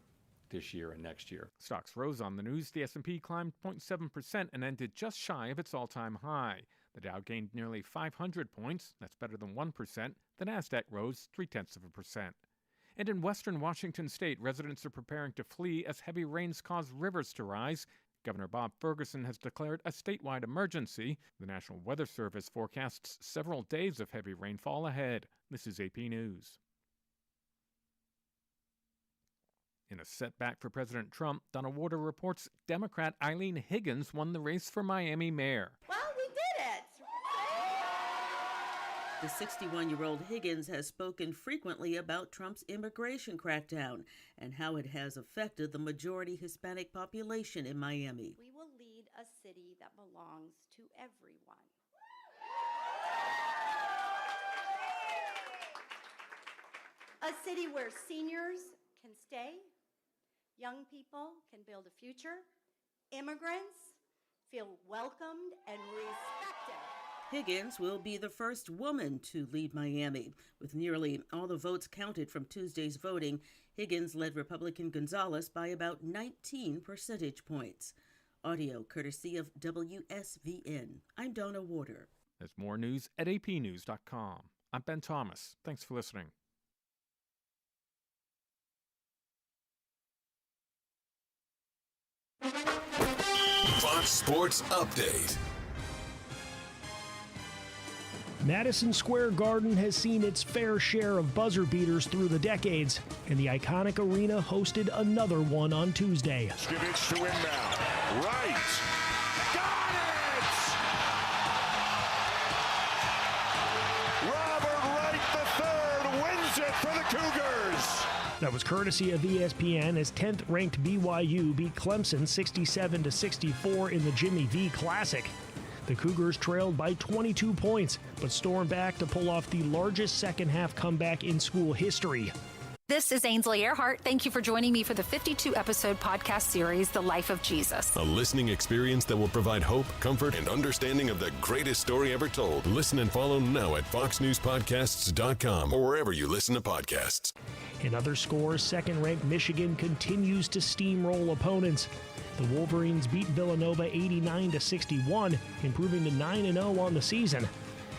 this year and next year. Stocks rose on the news. The S&P climbed 0.7% and ended just shy of its all-time high. The Dow gained nearly 500 points. That's better than 1%. The Nasdaq rose 0.3%. And in western Washington state, residents are preparing to flee as heavy rains cause rivers to rise. Governor Bob Ferguson has declared a statewide emergency. The National Weather Service forecasts several days of heavy rainfall ahead. This is AP News. In a setback for President Trump, Donna Warder reports Democrat Eileen Higgins won the race for Miami mayor. Well, we did it! The 61-year-old Higgins has spoken frequently about Trump's immigration crackdown and how it has affected the majority Hispanic population in Miami. We will lead a city that belongs to everyone. A city where seniors can stay, young people can build a future, immigrants feel welcomed and respected. Higgins will be the first woman to lead Miami. With nearly all the votes counted from Tuesday's voting, Higgins led Republican Gonzalez by about 19 percentage points. Audio courtesy of WSVN. I'm Donna Warder. There's more news at apnews.com. I'm Ben Thomas. Thanks for listening. Fox Sports Update. Madison Square Garden has seen its fair share of buzzer beaters through the decades, and the iconic arena hosted another one on Tuesday. Skivich to inbound. Right. Got it! Robert Wright III wins it for the Cougars. That was courtesy of ESPN as 10th-ranked BYU beat Clemson 67-64 in the Jimmy V Classic. The Cougars trailed by 22 points, but stormed back to pull off the largest second-half comeback in school history. This is Ainsley Earhart. Thank you for joining me for the 52-episode podcast series, The Life of Jesus. A listening experience that will provide hope, comfort, and understanding of the greatest story ever told. Listen and follow now at foxnewspodcasts.com or wherever you listen to podcasts. In other scores, second-ranked Michigan continues to steamroll opponents. The Wolverines beat Villanova 89-61, improving to 9-0 on the season.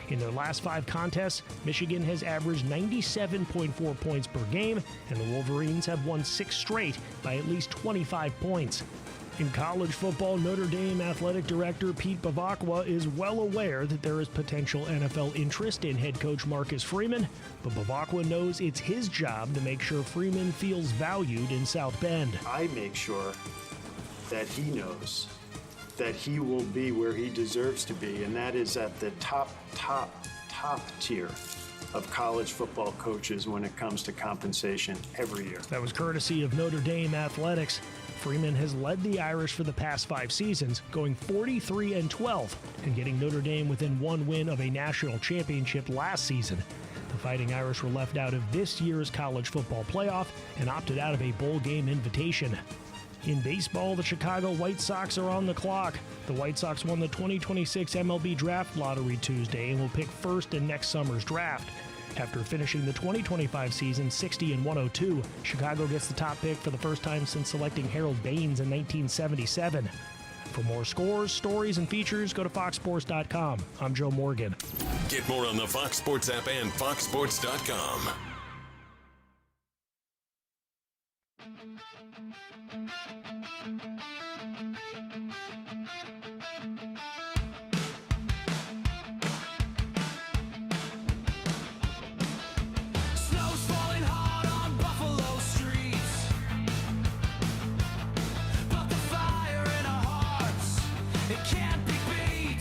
In their last 5 contests, Michigan has averaged 97.4 points per game, and the Wolverines have won 6 straight by at least 25 points. In college football, Notre Dame athletic director Pete Bavacqua is well aware that there is potential NFL interest in head coach Marcus Freeman, but Bavacqua knows it's his job to make sure Freeman feels valued in South Bend. I make sure that he knows that he will be where he deserves to be, and that is at the top tier of college football coaches when it comes to compensation every year. That was courtesy of Notre Dame Athletics. Freeman has led the Irish for the past 5 seasons, going 43-12 and getting Notre Dame within 1 win of a national championship last season. The Fighting Irish were left out of this year's college football playoff and opted out of a bowl game invitation. In baseball, the Chicago White Sox are on the clock. The White Sox won the 2026 MLB Draft Lottery Tuesday and will pick first in next summer's draft. After finishing the 2025 season 60-102, Chicago gets the top pick for the first time since selecting Harold Baines in 1977. For more scores, stories, and features, go to foxsports.com. I'm Joe Morgan. Get more on the Fox Sports app and foxsports.com. Snow's falling hard on Buffalo streets, but the fire in our hearts, it can't be beat.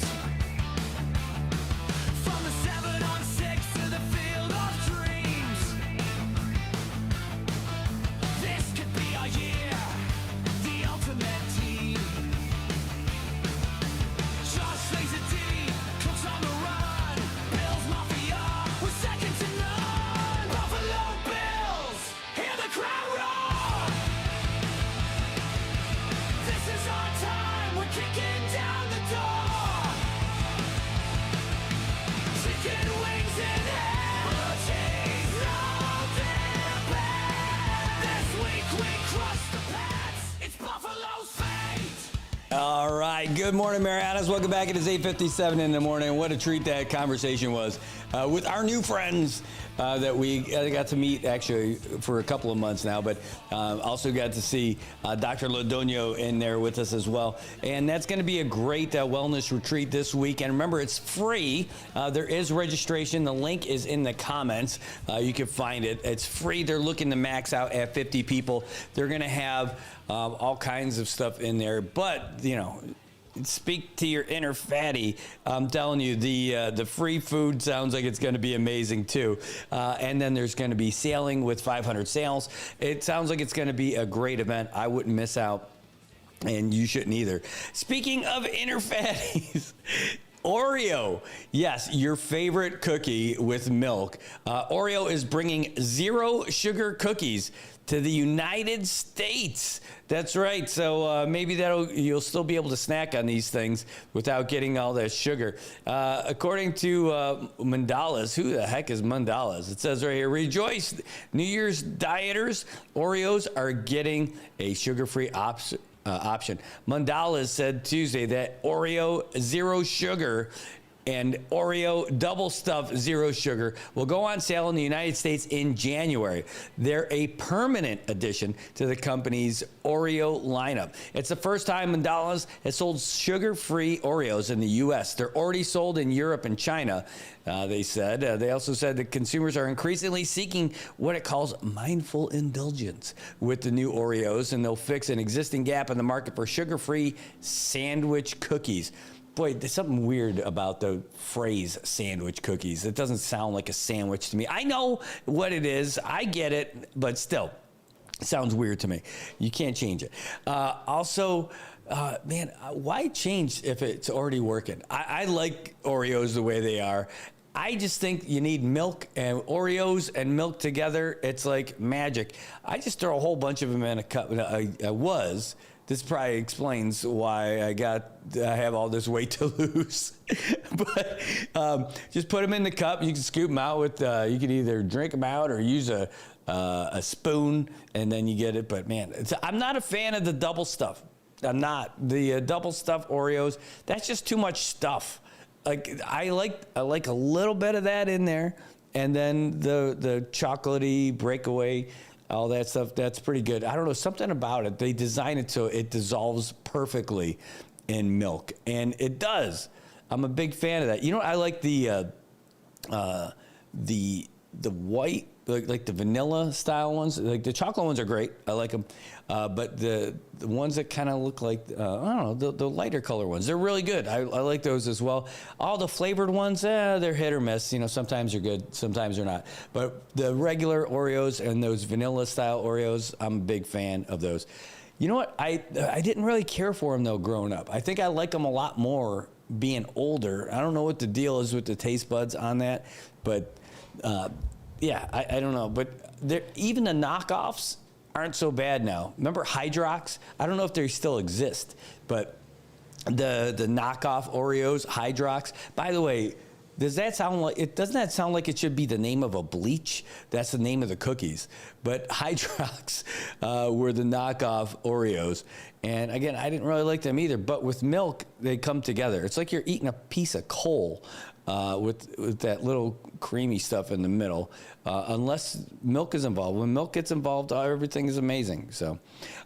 From the 7-on-6 to the field of dreams, this could be our year, the ultimate team. Josh lays it deep, cooks on the run, Bills Mafia, we're second to none. Buffalo Bills, hear the crowd roar. This is our time, we're kicking down the door. Chicken wings in hand, blue cheese rolled in a pan. This week we crush the Pats, it's Buffalo's fate. All right. Good morning, Marianas. Welcome back. It is 8:57 in the morning. What a treat that conversation was with our new friends that we got to meet actually for a couple of months now, but also got to see Dr. Lodonio in there with us as well. And that's going to be a great wellness retreat this week. And remember, it's free. There is registration. The link is in the comments. You can find it. It's free. They're looking to max out at 50 people. They're going to have all kinds of stuff in there. But, you know, speak to your inner fatty. I'm telling you, the free food sounds like it's going to be amazing too. And then there's going to be sailing with 500 sails. It sounds like it's going to be a great event. I wouldn't miss out, and you shouldn't either. Speaking of inner fatties, Oreo, yes, your favorite cookie with milk. Oreo is bringing zero sugar cookies to the United States. That's right. So maybe you'll still be able to snack on these things without getting all that sugar. According to Mandalas, who the heck is Mandalas? It says right here, rejoice, New Year's dieters. Oreos are getting a sugar-free option. Mandalas said Tuesday that Oreo zero sugar and Oreo double stuffed zero sugar will go on sale in the United States in January. They're a permanent addition to the company's Oreo lineup. It's the first time Mandalas has sold sugar-free Oreos in the U.S. They're already sold in Europe and China, they said. They also said that consumers are increasingly seeking what it calls mindful indulgence with the new Oreos, and they'll fix an existing gap in the market for sugar-free sandwich cookies. Boy, there's something weird about the phrase sandwich cookies. It doesn't sound like a sandwich to me. I know what it is. I get it, but still, it sounds weird to me. You can't change it. Man, why change if it's already working? I like Oreos the way they are. I just think you need milk and Oreos and milk together. It's like magic. I just throw a whole bunch of them in a cup. This probably explains why I have all this weight to lose. But just put them in the cup. You can scoop them out with, you can either drink them out or use a spoon, and then you get it. But man, I'm not a fan of the double stuff. I'm not. The double stuffed Oreos, that's just too much stuff. Like I like a little bit of that in there, and then the chocolatey breakaway, all that stuff, that's pretty good. I don't know, something about it. They design it so it dissolves perfectly in milk, and it does. I'm a big fan of that. You know, I like the white, like the vanilla style ones. Like the chocolate ones are great. I like them. But the ones that kind of look like, I don't know, the lighter color ones, they're really good. I like those as well. All the flavored ones, they're hit or miss. You know, sometimes they're good, sometimes they're not. But the regular Oreos and those vanilla style Oreos, I'm a big fan of those. You know what? I didn't really care for them, though, growing up. I think I like them a lot more being older. I don't know what the deal is with the taste buds on that. But, yeah, I don't know. But even the knockoffs aren't so bad now. Remember Hydrox? I don't know if they still exist, but the knockoff Oreos, Hydrox. By the way, doesn't that sound like it should be the name of a bleach? That's the name of the cookies. But Hydrox were the knockoff Oreos, And again, I didn't really like them either, but with milk, they come together. It's like you're eating a piece of coal with that little creamy stuff in the middle, unless milk is involved. When milk gets involved, everything is amazing. So,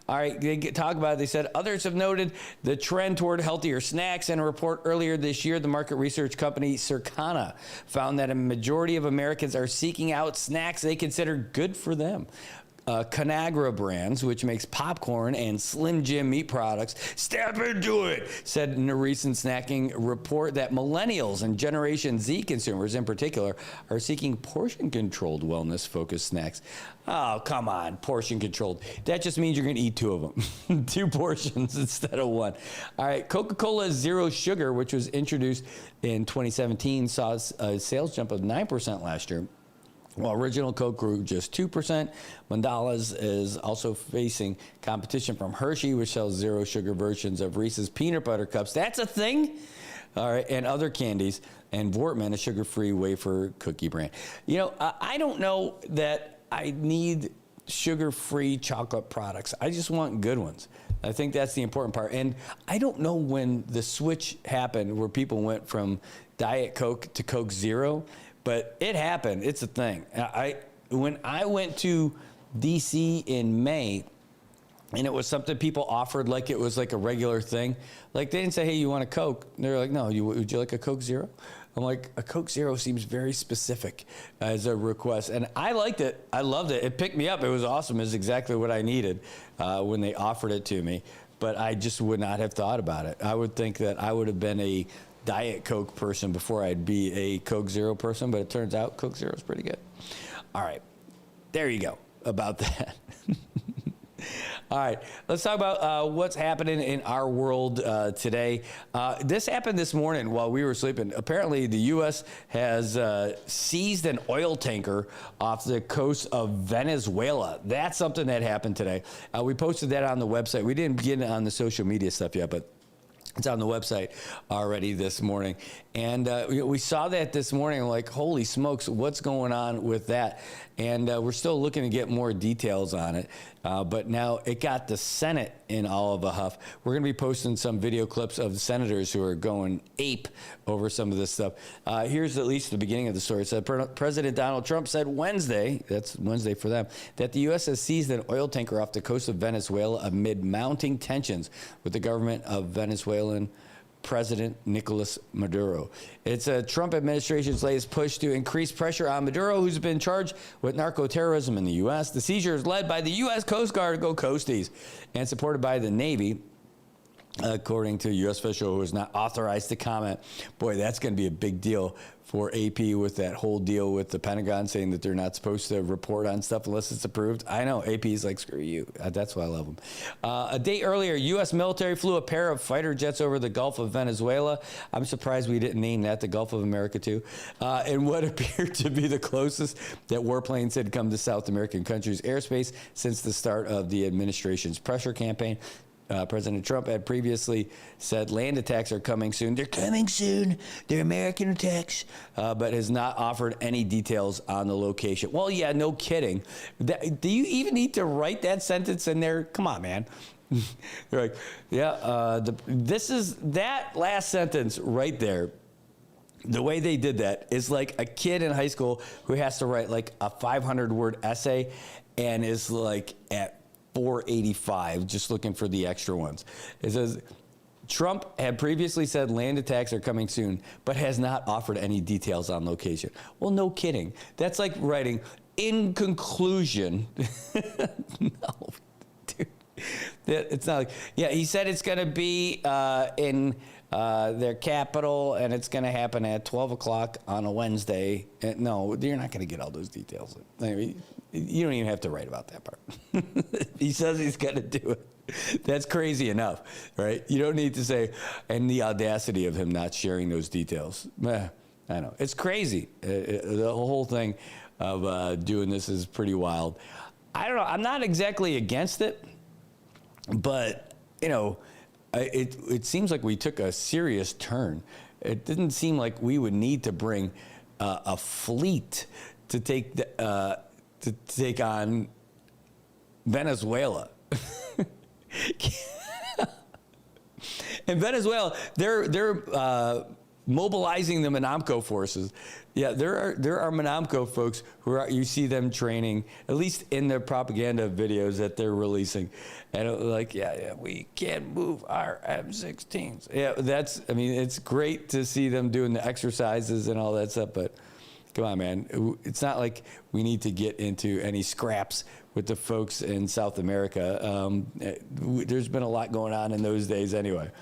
all right, they talk about it. They said others have noted the trend toward healthier snacks. In a report earlier this year, the market research company Circana found that a majority of Americans are seeking out snacks they consider good for them. Conagra Brands, which makes popcorn and Slim Jim meat products, step into it, said in a recent snacking report that millennials and Generation Z consumers in particular are seeking portion-controlled wellness-focused snacks. Oh, come on, portion-controlled. That just means you're going to eat 2 of them, 2 portions instead of 1. All right, Coca-Cola Zero Sugar, which was introduced in 2017, saw a sales jump of 9% last year. While Original Coke grew just 2%, Mandala's is also facing competition from Hershey, which sells zero sugar versions of Reese's peanut butter cups. That's a thing. All right, and other candies. And Voortman, a sugar-free wafer cookie brand. You know, I don't know that I need sugar-free chocolate products. I just want good ones. I think that's the important part. And I don't know when the switch happened where people went from Diet Coke to Coke Zero. But it happened. It's a thing. When I went to D.C. in May, and it was something people offered like it was like a regular thing. Like they didn't say, hey, you want a Coke? They're like, no, would you like a Coke Zero? I'm like, a Coke Zero seems very specific as a request. And I liked it. I loved it. It picked me up. It was awesome. It was exactly what I needed when they offered it to me. But I just would not have thought about it. I would think that I would have been a Diet Coke person before I'd be a Coke Zero person, but it turns out Coke Zero is pretty good. All right, there you go about that. All right, let's talk about what's happening in our world today. This happened this morning while we were sleeping. Apparently, the U.S. has seized an oil tanker off the coast of Venezuela. That's something that happened today. We posted that on the website. We didn't get it on the social media stuff yet, but it's on the website already this morning. And we saw that this morning, like, holy smokes, what's going on with that? And we're still looking to get more details on it. But now it got the Senate in all of a huff. We're going to be posting some video clips of the senators who are going ape over some of this stuff. Here's at least the beginning of the story. It said President Donald Trump said Wednesday, that's Wednesday for them, that the U.S. has seized an oil tanker off the coast of Venezuela amid mounting tensions with the government of Venezuelan President Nicolas Maduro. It's a Trump administration's latest push to increase pressure on Maduro, who's been charged with narco-terrorism in the U.S. The seizure is led by the U.S. Coast Guard, go Coasties, and supported by the Navy, according to a U.S. official who is not authorized to comment. Boy, that's going to be a big deal for AP with that whole deal with the Pentagon saying that they're not supposed to report on stuff unless it's approved. I know, AP is like, screw you. That's why I love them. A day earlier, U.S. military flew a pair of fighter jets over the Gulf of Venezuela. I'm surprised we didn't name that the Gulf of America, too. In what appeared to be the closest that warplanes had come to South American countries' airspace since the start of the administration's pressure campaign. President Trump had previously said land attacks are coming soon. They're coming soon. They're American attacks, but has not offered any details on the location. Well, yeah, no kidding. Do you even need to write that sentence in there? Come on, man. They're like, yeah, this is that last sentence right there. The way they did that is like a kid in high school who has to write like a 500-word essay and is like at 485, just looking for the extra ones. It says, Trump had previously said land attacks are coming soon, but has not offered any details on location. Well, no kidding. That's like writing, in conclusion. No, dude. It's not like, yeah, he said it's going to be in their capital, and it's going to happen at 12 o'clock on a Wednesday. No, you're not going to get all those details. I mean, you don't even have to write about that part. He says he's going to do it. That's crazy enough, right? You don't need to say, and the audacity of him not sharing those details. I know. It's crazy. The whole thing of doing this is pretty wild. I don't know. I'm not exactly against it, but, you know, it seems like we took a serious turn. It didn't seem like we would need to bring a fleet to take on Venezuela. In Venezuela, they're mobilizing the Monamco forces. Yeah, there are Monamco folks you see them training, at least in their propaganda videos that they're releasing, and like, yeah, we can't move our M16s. Yeah, it's great to see them doing the exercises and all that stuff, but come on, man, it's not like we need to get into any scraps with the folks in South America. There's been a lot going on in those days anyway,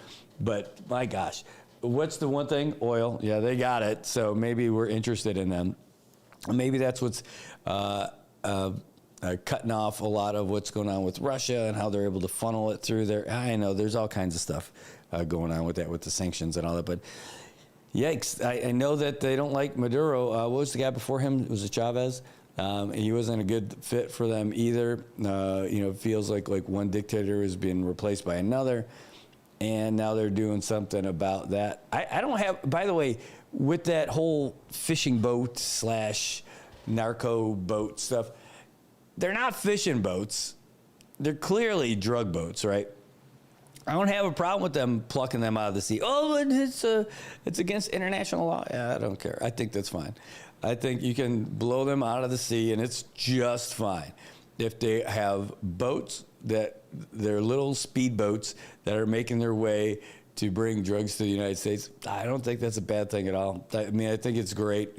but my gosh. What's the one thing? Oil. Yeah, they got it. So maybe we're interested in them. Maybe that's what's cutting off a lot of what's going on with Russia and how they're able to funnel it through there. I know there's all kinds of stuff going on with that, with the sanctions and all that. But yikes! I know that they don't like Maduro. What was the guy before him? Was it Chavez? He wasn't a good fit for them either. It feels like one dictator is being replaced by another. And now they're doing something about that. I don't have, by the way, with that whole fishing boat / narco boat stuff, they're not fishing boats. They're clearly drug boats, right? I don't have a problem with them plucking them out of the sea. Oh, and it's against international law. Yeah, I don't care. I think that's fine. I think you can blow them out of the sea, and it's just fine. If they have boats that they're little speedboats that are making their way to bring drugs to the United States, I don't think that's a bad thing at all. I think it's great,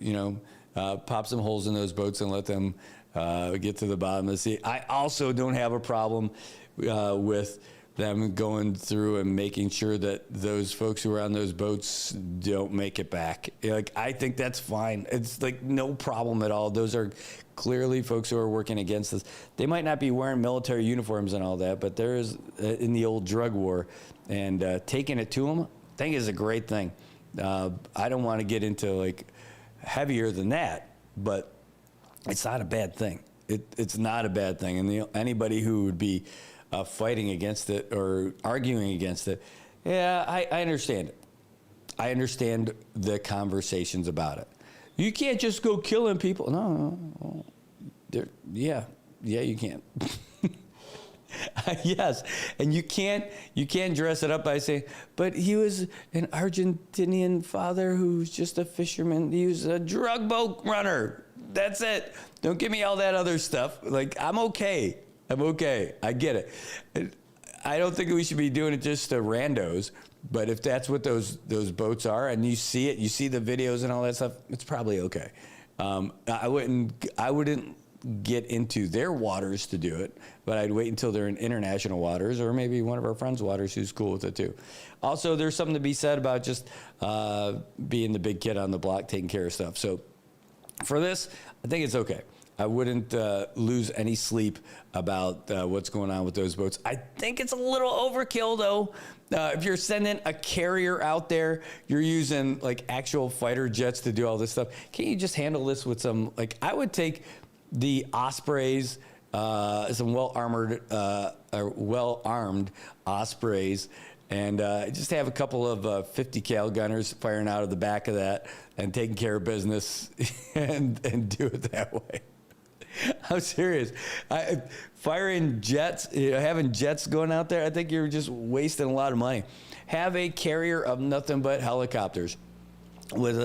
pop some holes in those boats and let them get to the bottom of the sea. I also don't have a problem with them going through and making sure that those folks who are on those boats don't make it back. I think that's fine. It's no problem at all. Those are clearly folks who are working against this. They might not be wearing military uniforms and all that, but there is in the old drug war, and taking it to them, I think is a great thing. I don't want to get into heavier than that, but it's not a bad thing. It's not a bad thing, and anybody who would be fighting against it or arguing against it, yeah, I understand it. I understand the conversations about it. You can't just go killing people. No. Yeah, you can't. Yes, and you can't dress it up by saying, but he was an Argentinian father who's just a fisherman. He was a drug boat runner. That's it. Don't give me all that other stuff. I'm okay. I get it. I don't think we should be doing it just to randos, but if that's what those boats are, and you see it, you see the videos and all that stuff, it's probably okay. I wouldn't get into their waters to do it, but I'd wait until they're in international waters, or maybe one of our friends' waters who's cool with it too. Also, there's something to be said about just being the big kid on the block, taking care of stuff. So for this, I think it's okay. I wouldn't lose any sleep about what's going on with those boats. I think it's a little overkill, though. If you're sending a carrier out there, you're using actual fighter jets to do all this stuff. Can't you just handle this with some, I would take the Ospreys, some well-armed Ospreys, and just have a couple of 50 cal gunners firing out of the back of that and taking care of business and do it that way. I'm serious. Firing jets, having jets going out there, I think you're just wasting a lot of money. Have a carrier of nothing but helicopters with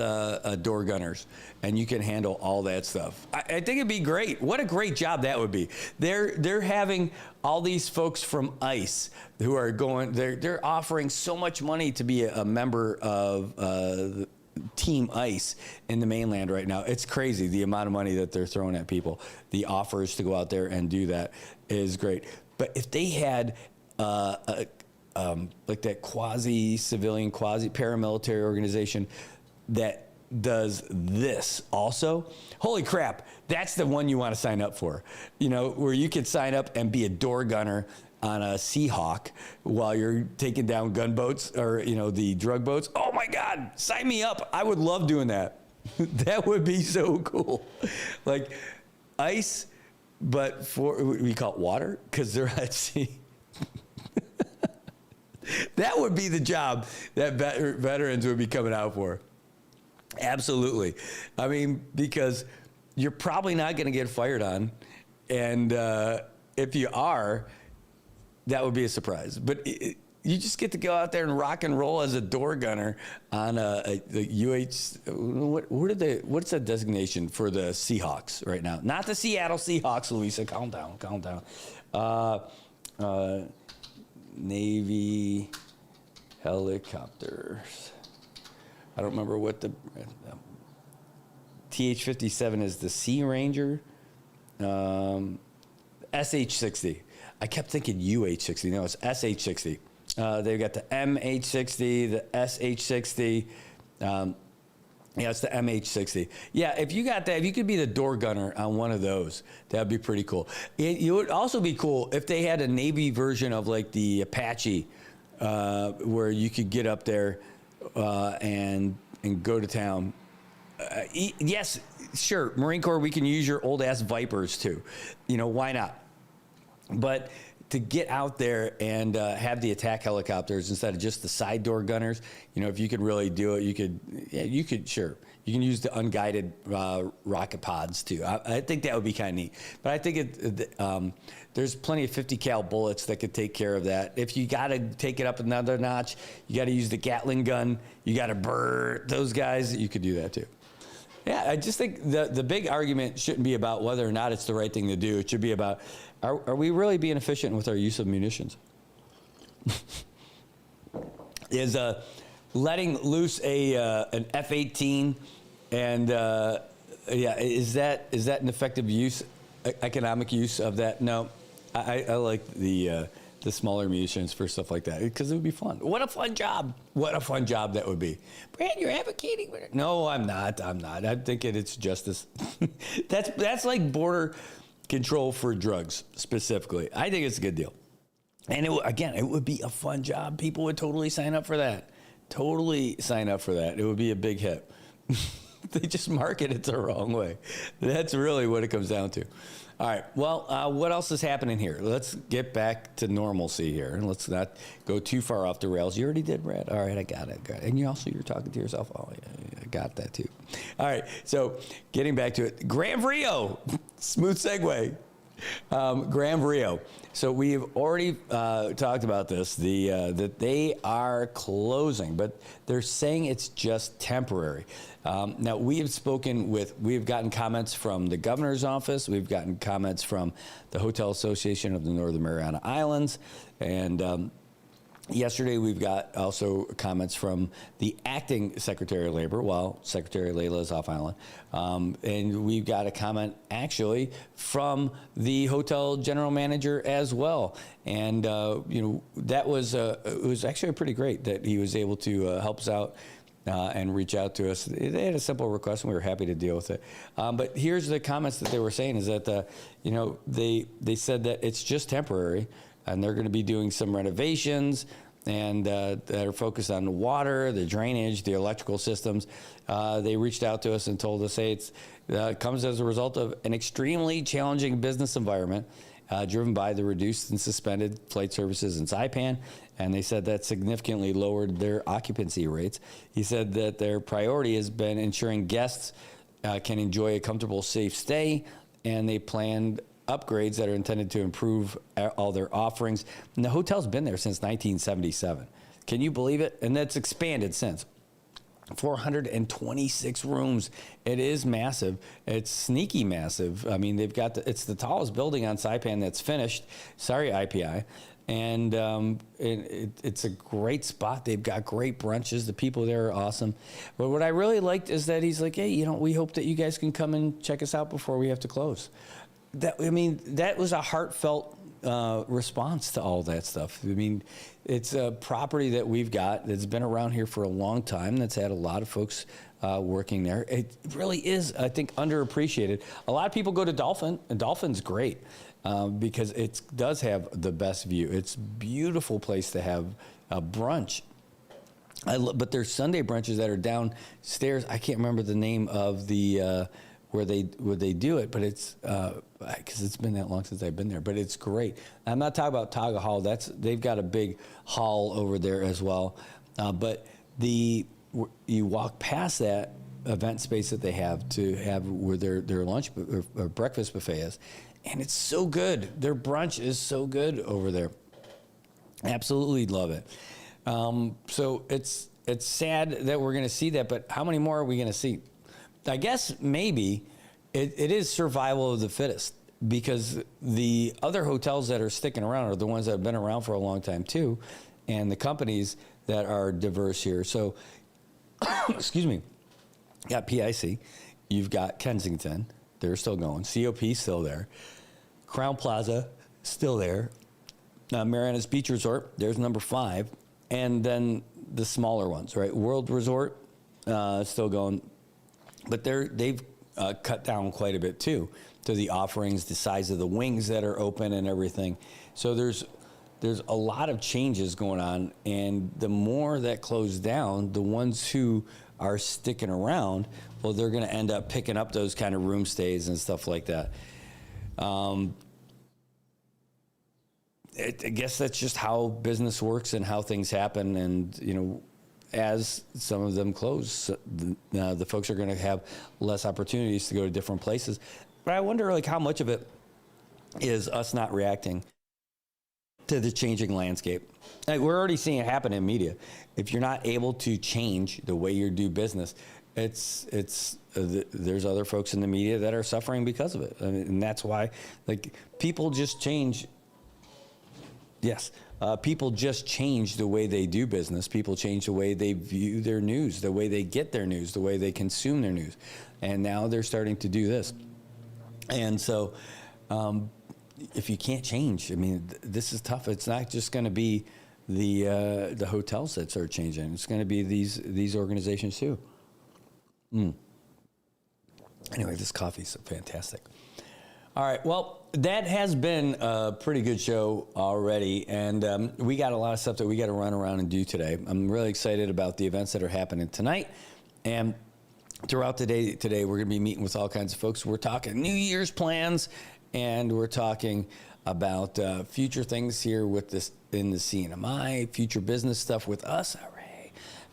door gunners, and you can handle all that stuff. I think it'd be great. What a great job that would be. They're having all these folks from ICE who are going. They're offering so much money to be a member of Team ICE in the mainland right now. It's crazy the amount of money that they're throwing at people. The offers to go out there and do that is great. But if they had that quasi-civilian, quasi-paramilitary organization that does this also, holy crap, that's the one you want to sign up for. Where you could sign up and be a door gunner on a Seahawk while you're taking down gunboats or, the drug boats. Oh my God, sign me up. I would love doing that. That would be so cool. ICE, but we call it water because they're at sea. That would be the job that veterans would be coming out for. Absolutely. Because you're probably not going to get fired on. And if you are, that would be a surprise. But, You just get to go out there and rock and roll as a door gunner on the UH. What's the designation for the Seahawks right now? Not the Seattle Seahawks, Louisa. Calm down. Navy helicopters. I don't remember what the TH-57 is. The Sea Ranger. SH-60. I kept thinking UH-60. No, it's SH-60. They've got the MH-60, the SH-60. Yeah, it's the MH-60. Yeah, if you got that, if you could be the door gunner on one of those, that'd be pretty cool. It would also be cool if they had a Navy version of like the Apache, where you could get up there and go to town. Yes, sure, Marine Corps, we can use your old ass Vipers too. Why not? But to get out there and have the attack helicopters instead of just the side door gunners, if you could really do it, you could, sure. You can use the unguided rocket pods too. I think that would be kind of neat. But I think there's plenty of 50 cal bullets that could take care of that. If you got to take it up another notch, you got to use the Gatling gun. You got to burn those guys. You could do that too. Yeah, I just think the big argument shouldn't be about whether or not it's the right thing to do. It should be about, are we really being efficient with our use of munitions? Is letting loose an F-18 and is that an effective use, economic use of that? No, I like the smaller munitions for stuff like that because it would be fun. What a fun job! What a fun job that would be. Brad, you're advocating for it. No, I'm not. I'm thinking it's justice. That's like border control for drugs specifically. I think it's a good deal. And it would be a fun job. People would totally sign up for that. Totally sign up for that. It would be a big hit. They just market it the wrong way. That's really what it comes down to. All right. Well, what else is happening here? Let's get back to normalcy here, and let's not go too far off the rails. You already did, Brad. All right, I got it. And you're talking to yourself. Oh, yeah, I got that too. All right. So getting back to it, Gran Rio. Smooth segue. Gran Rio. So we've already talked about this, that they are closing, but they're saying it's just temporary. Now, we've gotten comments from the governor's office. We've gotten comments from the Hotel Association of the Northern Mariana Islands. And yesterday, we've got also comments from the acting Secretary of Labor while Secretary Layla is off island. And we've got a comment actually from the hotel general manager as well. And, that was, it was actually pretty great that he was able to help us out and reach out to us. They had a simple request and we were happy to deal with it. But here's the comments that they were saying is that, they said that it's just temporary. And they're going to be doing some renovations and that are focused on the water, the drainage, the electrical systems. They reached out to us and told us, hey, it comes as a result of an extremely challenging business environment driven by the reduced and suspended flight services in Saipan. And they said that significantly lowered their occupancy rates. He said that their priority has been ensuring guests can enjoy a comfortable, safe stay, and they planned upgrades that are intended to improve all their offerings. And the hotel's been there since 1977. Can you believe it? And that's expanded since. 426 rooms. It is massive. It's sneaky massive. I mean, it's the tallest building on Saipan that's finished. Sorry, IPI. And it's a great spot. They've got great brunches. The people there are awesome. But what I really liked is that he's like, hey, we hope that you guys can come and check us out before we have to close. That was a heartfelt response to all that stuff. I mean, it's a property that we've got that's been around here for a long time, that's had a lot of folks working there. It really is, I think, underappreciated. A lot of people go to Dolphin, and Dolphin's great because it does have the best view. It's a beautiful place to have a brunch. But there's Sunday brunches that are downstairs. I can't remember the name of the where they do it, but it's because it's been that long since I've been there. But it's great. I'm not talking about Taga Hall. They've got a big hall over there as well. But you walk past that event space that they have to have where their lunch or breakfast buffet is, and it's so good. Their brunch is so good over there. Absolutely love it. So it's sad that we're going to see that, but how many more are we going to see? I guess maybe it is survival of the fittest, because the other hotels that are sticking around are the ones that have been around for a long time too, and the companies that are diverse here. So, excuse me, you got PIC, you've got Kensington, they're still going, COP still there, Crown Plaza still there, Marianas Beach Resort, there's number 5, and then the smaller ones, right? World Resort, still going, but they've cut down quite a bit too, to the offerings, the size of the wings that are open and everything. So there's a lot of changes going on, and the more that close down, the ones who are sticking around, well, they're going to end up picking up those kind of room stays and stuff like that. I guess that's just how business works and how things happen. And, you know, as some of them close, the folks are going to have less opportunities to go to different places. But I wonder, like, how much of it is us not reacting to the changing landscape. Like, we're already seeing it happen in media. If you're not able to change the way you do business, there's other folks in the media that are suffering because of it. I mean, and that's why, like, people just change. Yes, people just change the way they do business. People change the way they view their news, the way they get their news, the way they consume their news. And now they're starting to do this. And so if you can't change, I mean, this is tough. It's not just going to be the hotels that start changing. It's going to be these organizations too. Anyway, this coffee's fantastic. All right, well, that has been a pretty good show already, and we got a lot of stuff that we got to run around and do today. I'm really excited about the events that are happening tonight, and throughout the day today, we're going to be meeting with all kinds of folks. We're talking New Year's plans, and we're talking about future things here with this in the CNMI, future business stuff with us,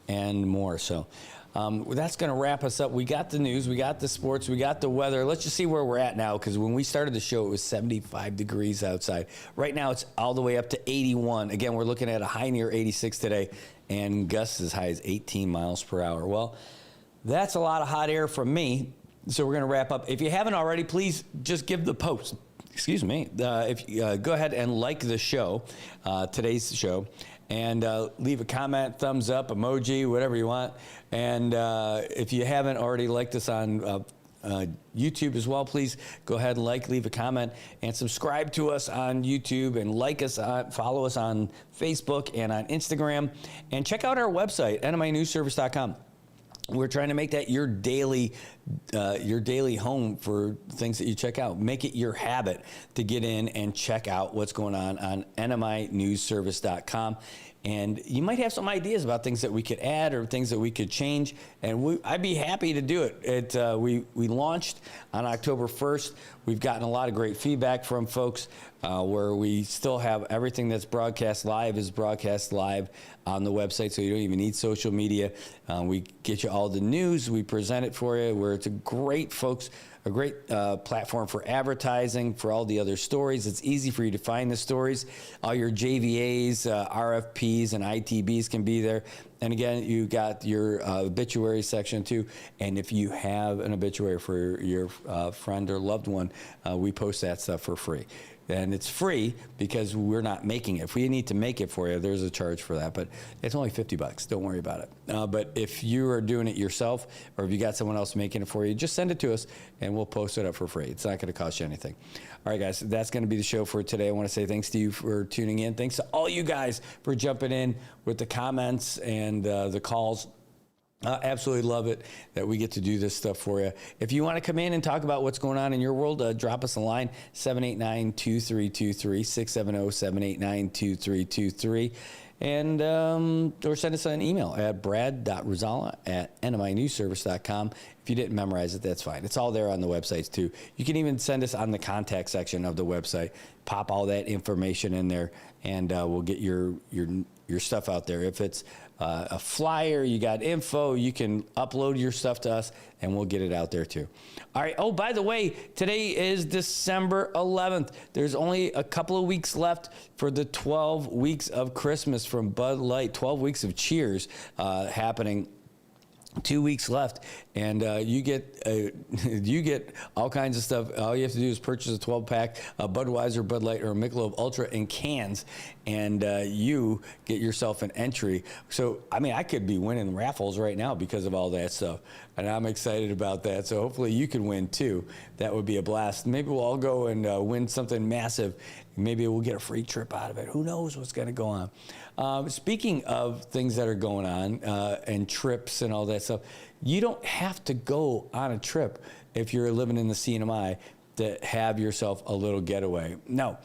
and more. So that's going to wrap us up. We got the news, we got the sports, we got the weather. Let's just see where we're at now, because when we started the show, it was 75 degrees outside. Right now, it's all the way up to 81. Again, we're looking at a high near 86 today, and gusts as high as 18 miles per hour. Well, that's a lot of hot air from me, so we're going to wrap up. If you haven't already, please just give the post. Excuse me. If you go ahead and like the show, today's show, and leave a comment, thumbs up, emoji, whatever you want. And if you haven't already liked us on YouTube as well, please go ahead and leave a comment, and subscribe to us on YouTube, and follow us on Facebook and on Instagram, and check out our website, nminewsservice.com. We're trying to make that your daily home for things that you check out. Make it your habit to get in and check out what's going on nminewsservice.com. And you might have some ideas about things that we could add or things that we could change, and I'd be happy to do it. We launched on October 1st. We've gotten a lot of great feedback from folks where we still have everything that's broadcast live is broadcast live on the website, so you don't even need social media. We get you all the news. We present it for you, where it's a great platform for advertising, for all the other stories. It's easy for you to find the stories. All your JVAs, RFPs, and ITBs can be there. And again, you got your obituary section too. And if you have an obituary for your friend or loved one, we post that stuff for free. And it's free because we're not making it. If we need to make it for you, there's a charge for that. But it's only $50. Don't worry about it. But if you are doing it yourself, or if you got someone else making it for you, just send it to us, and we'll post it up for free. It's not going to cost you anything. All right, guys, that's going to be the show for today. I want to say thanks to you for tuning in. Thanks to all you guys for jumping in with the comments and the calls. Absolutely love it that we get to do this stuff for you. If you want to come in and talk about what's going on in your world, drop us a line, 789-2323, 670-789-2323. And or send us an email at brad.rosala@nminewsservice.com. If you didn't memorize it, that's fine. It's all there on the websites too. You can even send us on the contact section of the website. Pop all that information in there, and we'll get your your stuff out there. If it's a flyer, you got info, you can upload your stuff to us and we'll get it out there too. All right. Oh, by the way, today is December 11th. There's only a couple of weeks left for the 12 weeks of Christmas from Bud Light, 12 weeks of cheers happening. 2 weeks left, and you get all kinds of stuff. All you have to do is purchase a 12-pack of Budweiser, Bud Light, or Michelob Ultra in cans, and you get yourself an entry. So, I mean, I could be winning raffles right now because of all that stuff, and I'm excited about that. So hopefully you can win too. That would be a blast. Maybe we'll all go and win something massive. Maybe we'll get a free trip out of it. Who knows what's going to go on? Speaking of things that are going on and trips and all that stuff, you don't have to go on a trip if you're living in the CNMI to have yourself a little getaway. No,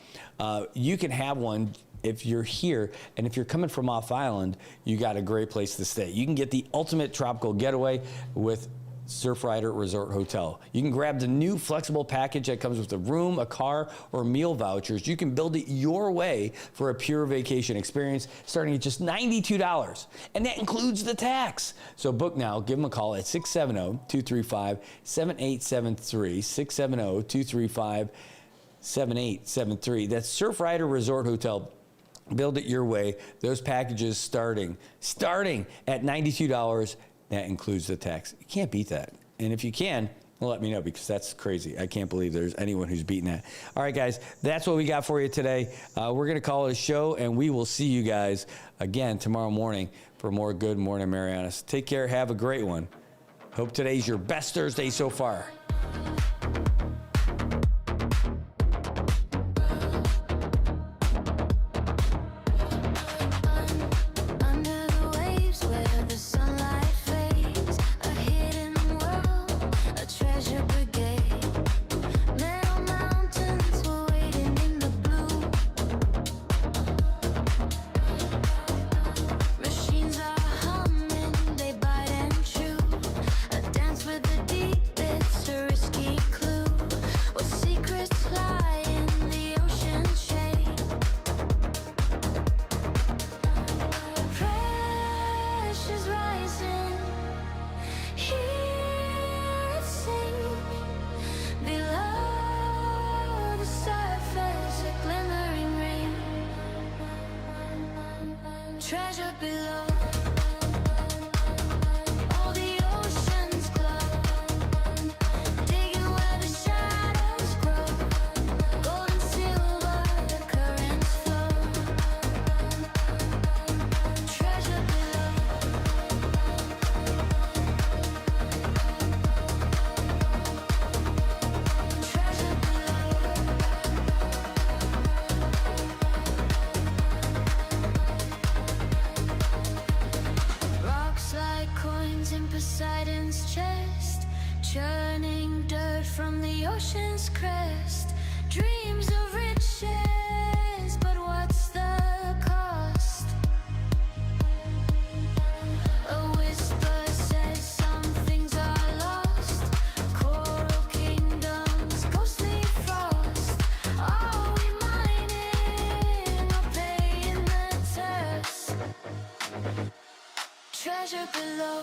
you can have one if you're here, and if you're coming from off island, you got a great place to stay. You can get the ultimate tropical getaway with Surfrider Resort Hotel. You can grab the new flexible package that comes with a room, a car, or meal vouchers. You can build it your way for a pure vacation experience starting at just $92. And that includes the tax. So book now. Give them a call at 670-235-7873. 670-235-7873. That's Surfrider Resort Hotel. Build it your way. Those packages starting at $92. That includes the tax. You can't beat that. And if you can, let me know, because that's crazy. I can't believe there's anyone who's beaten that. All right, guys, that's what we got for you today. We're going to call it a show, and we will see you guys again tomorrow morning for more Good Morning Marianas. Take care. Have a great one. Hope today's your best Thursday so far. Treasure below. Poseidon's chest, churning dirt from the ocean's crest. Dreams of riches, but what's the cost? A whisper says some things are lost. Coral kingdoms, ghostly frost. Are we mining or paying the test? Treasure below.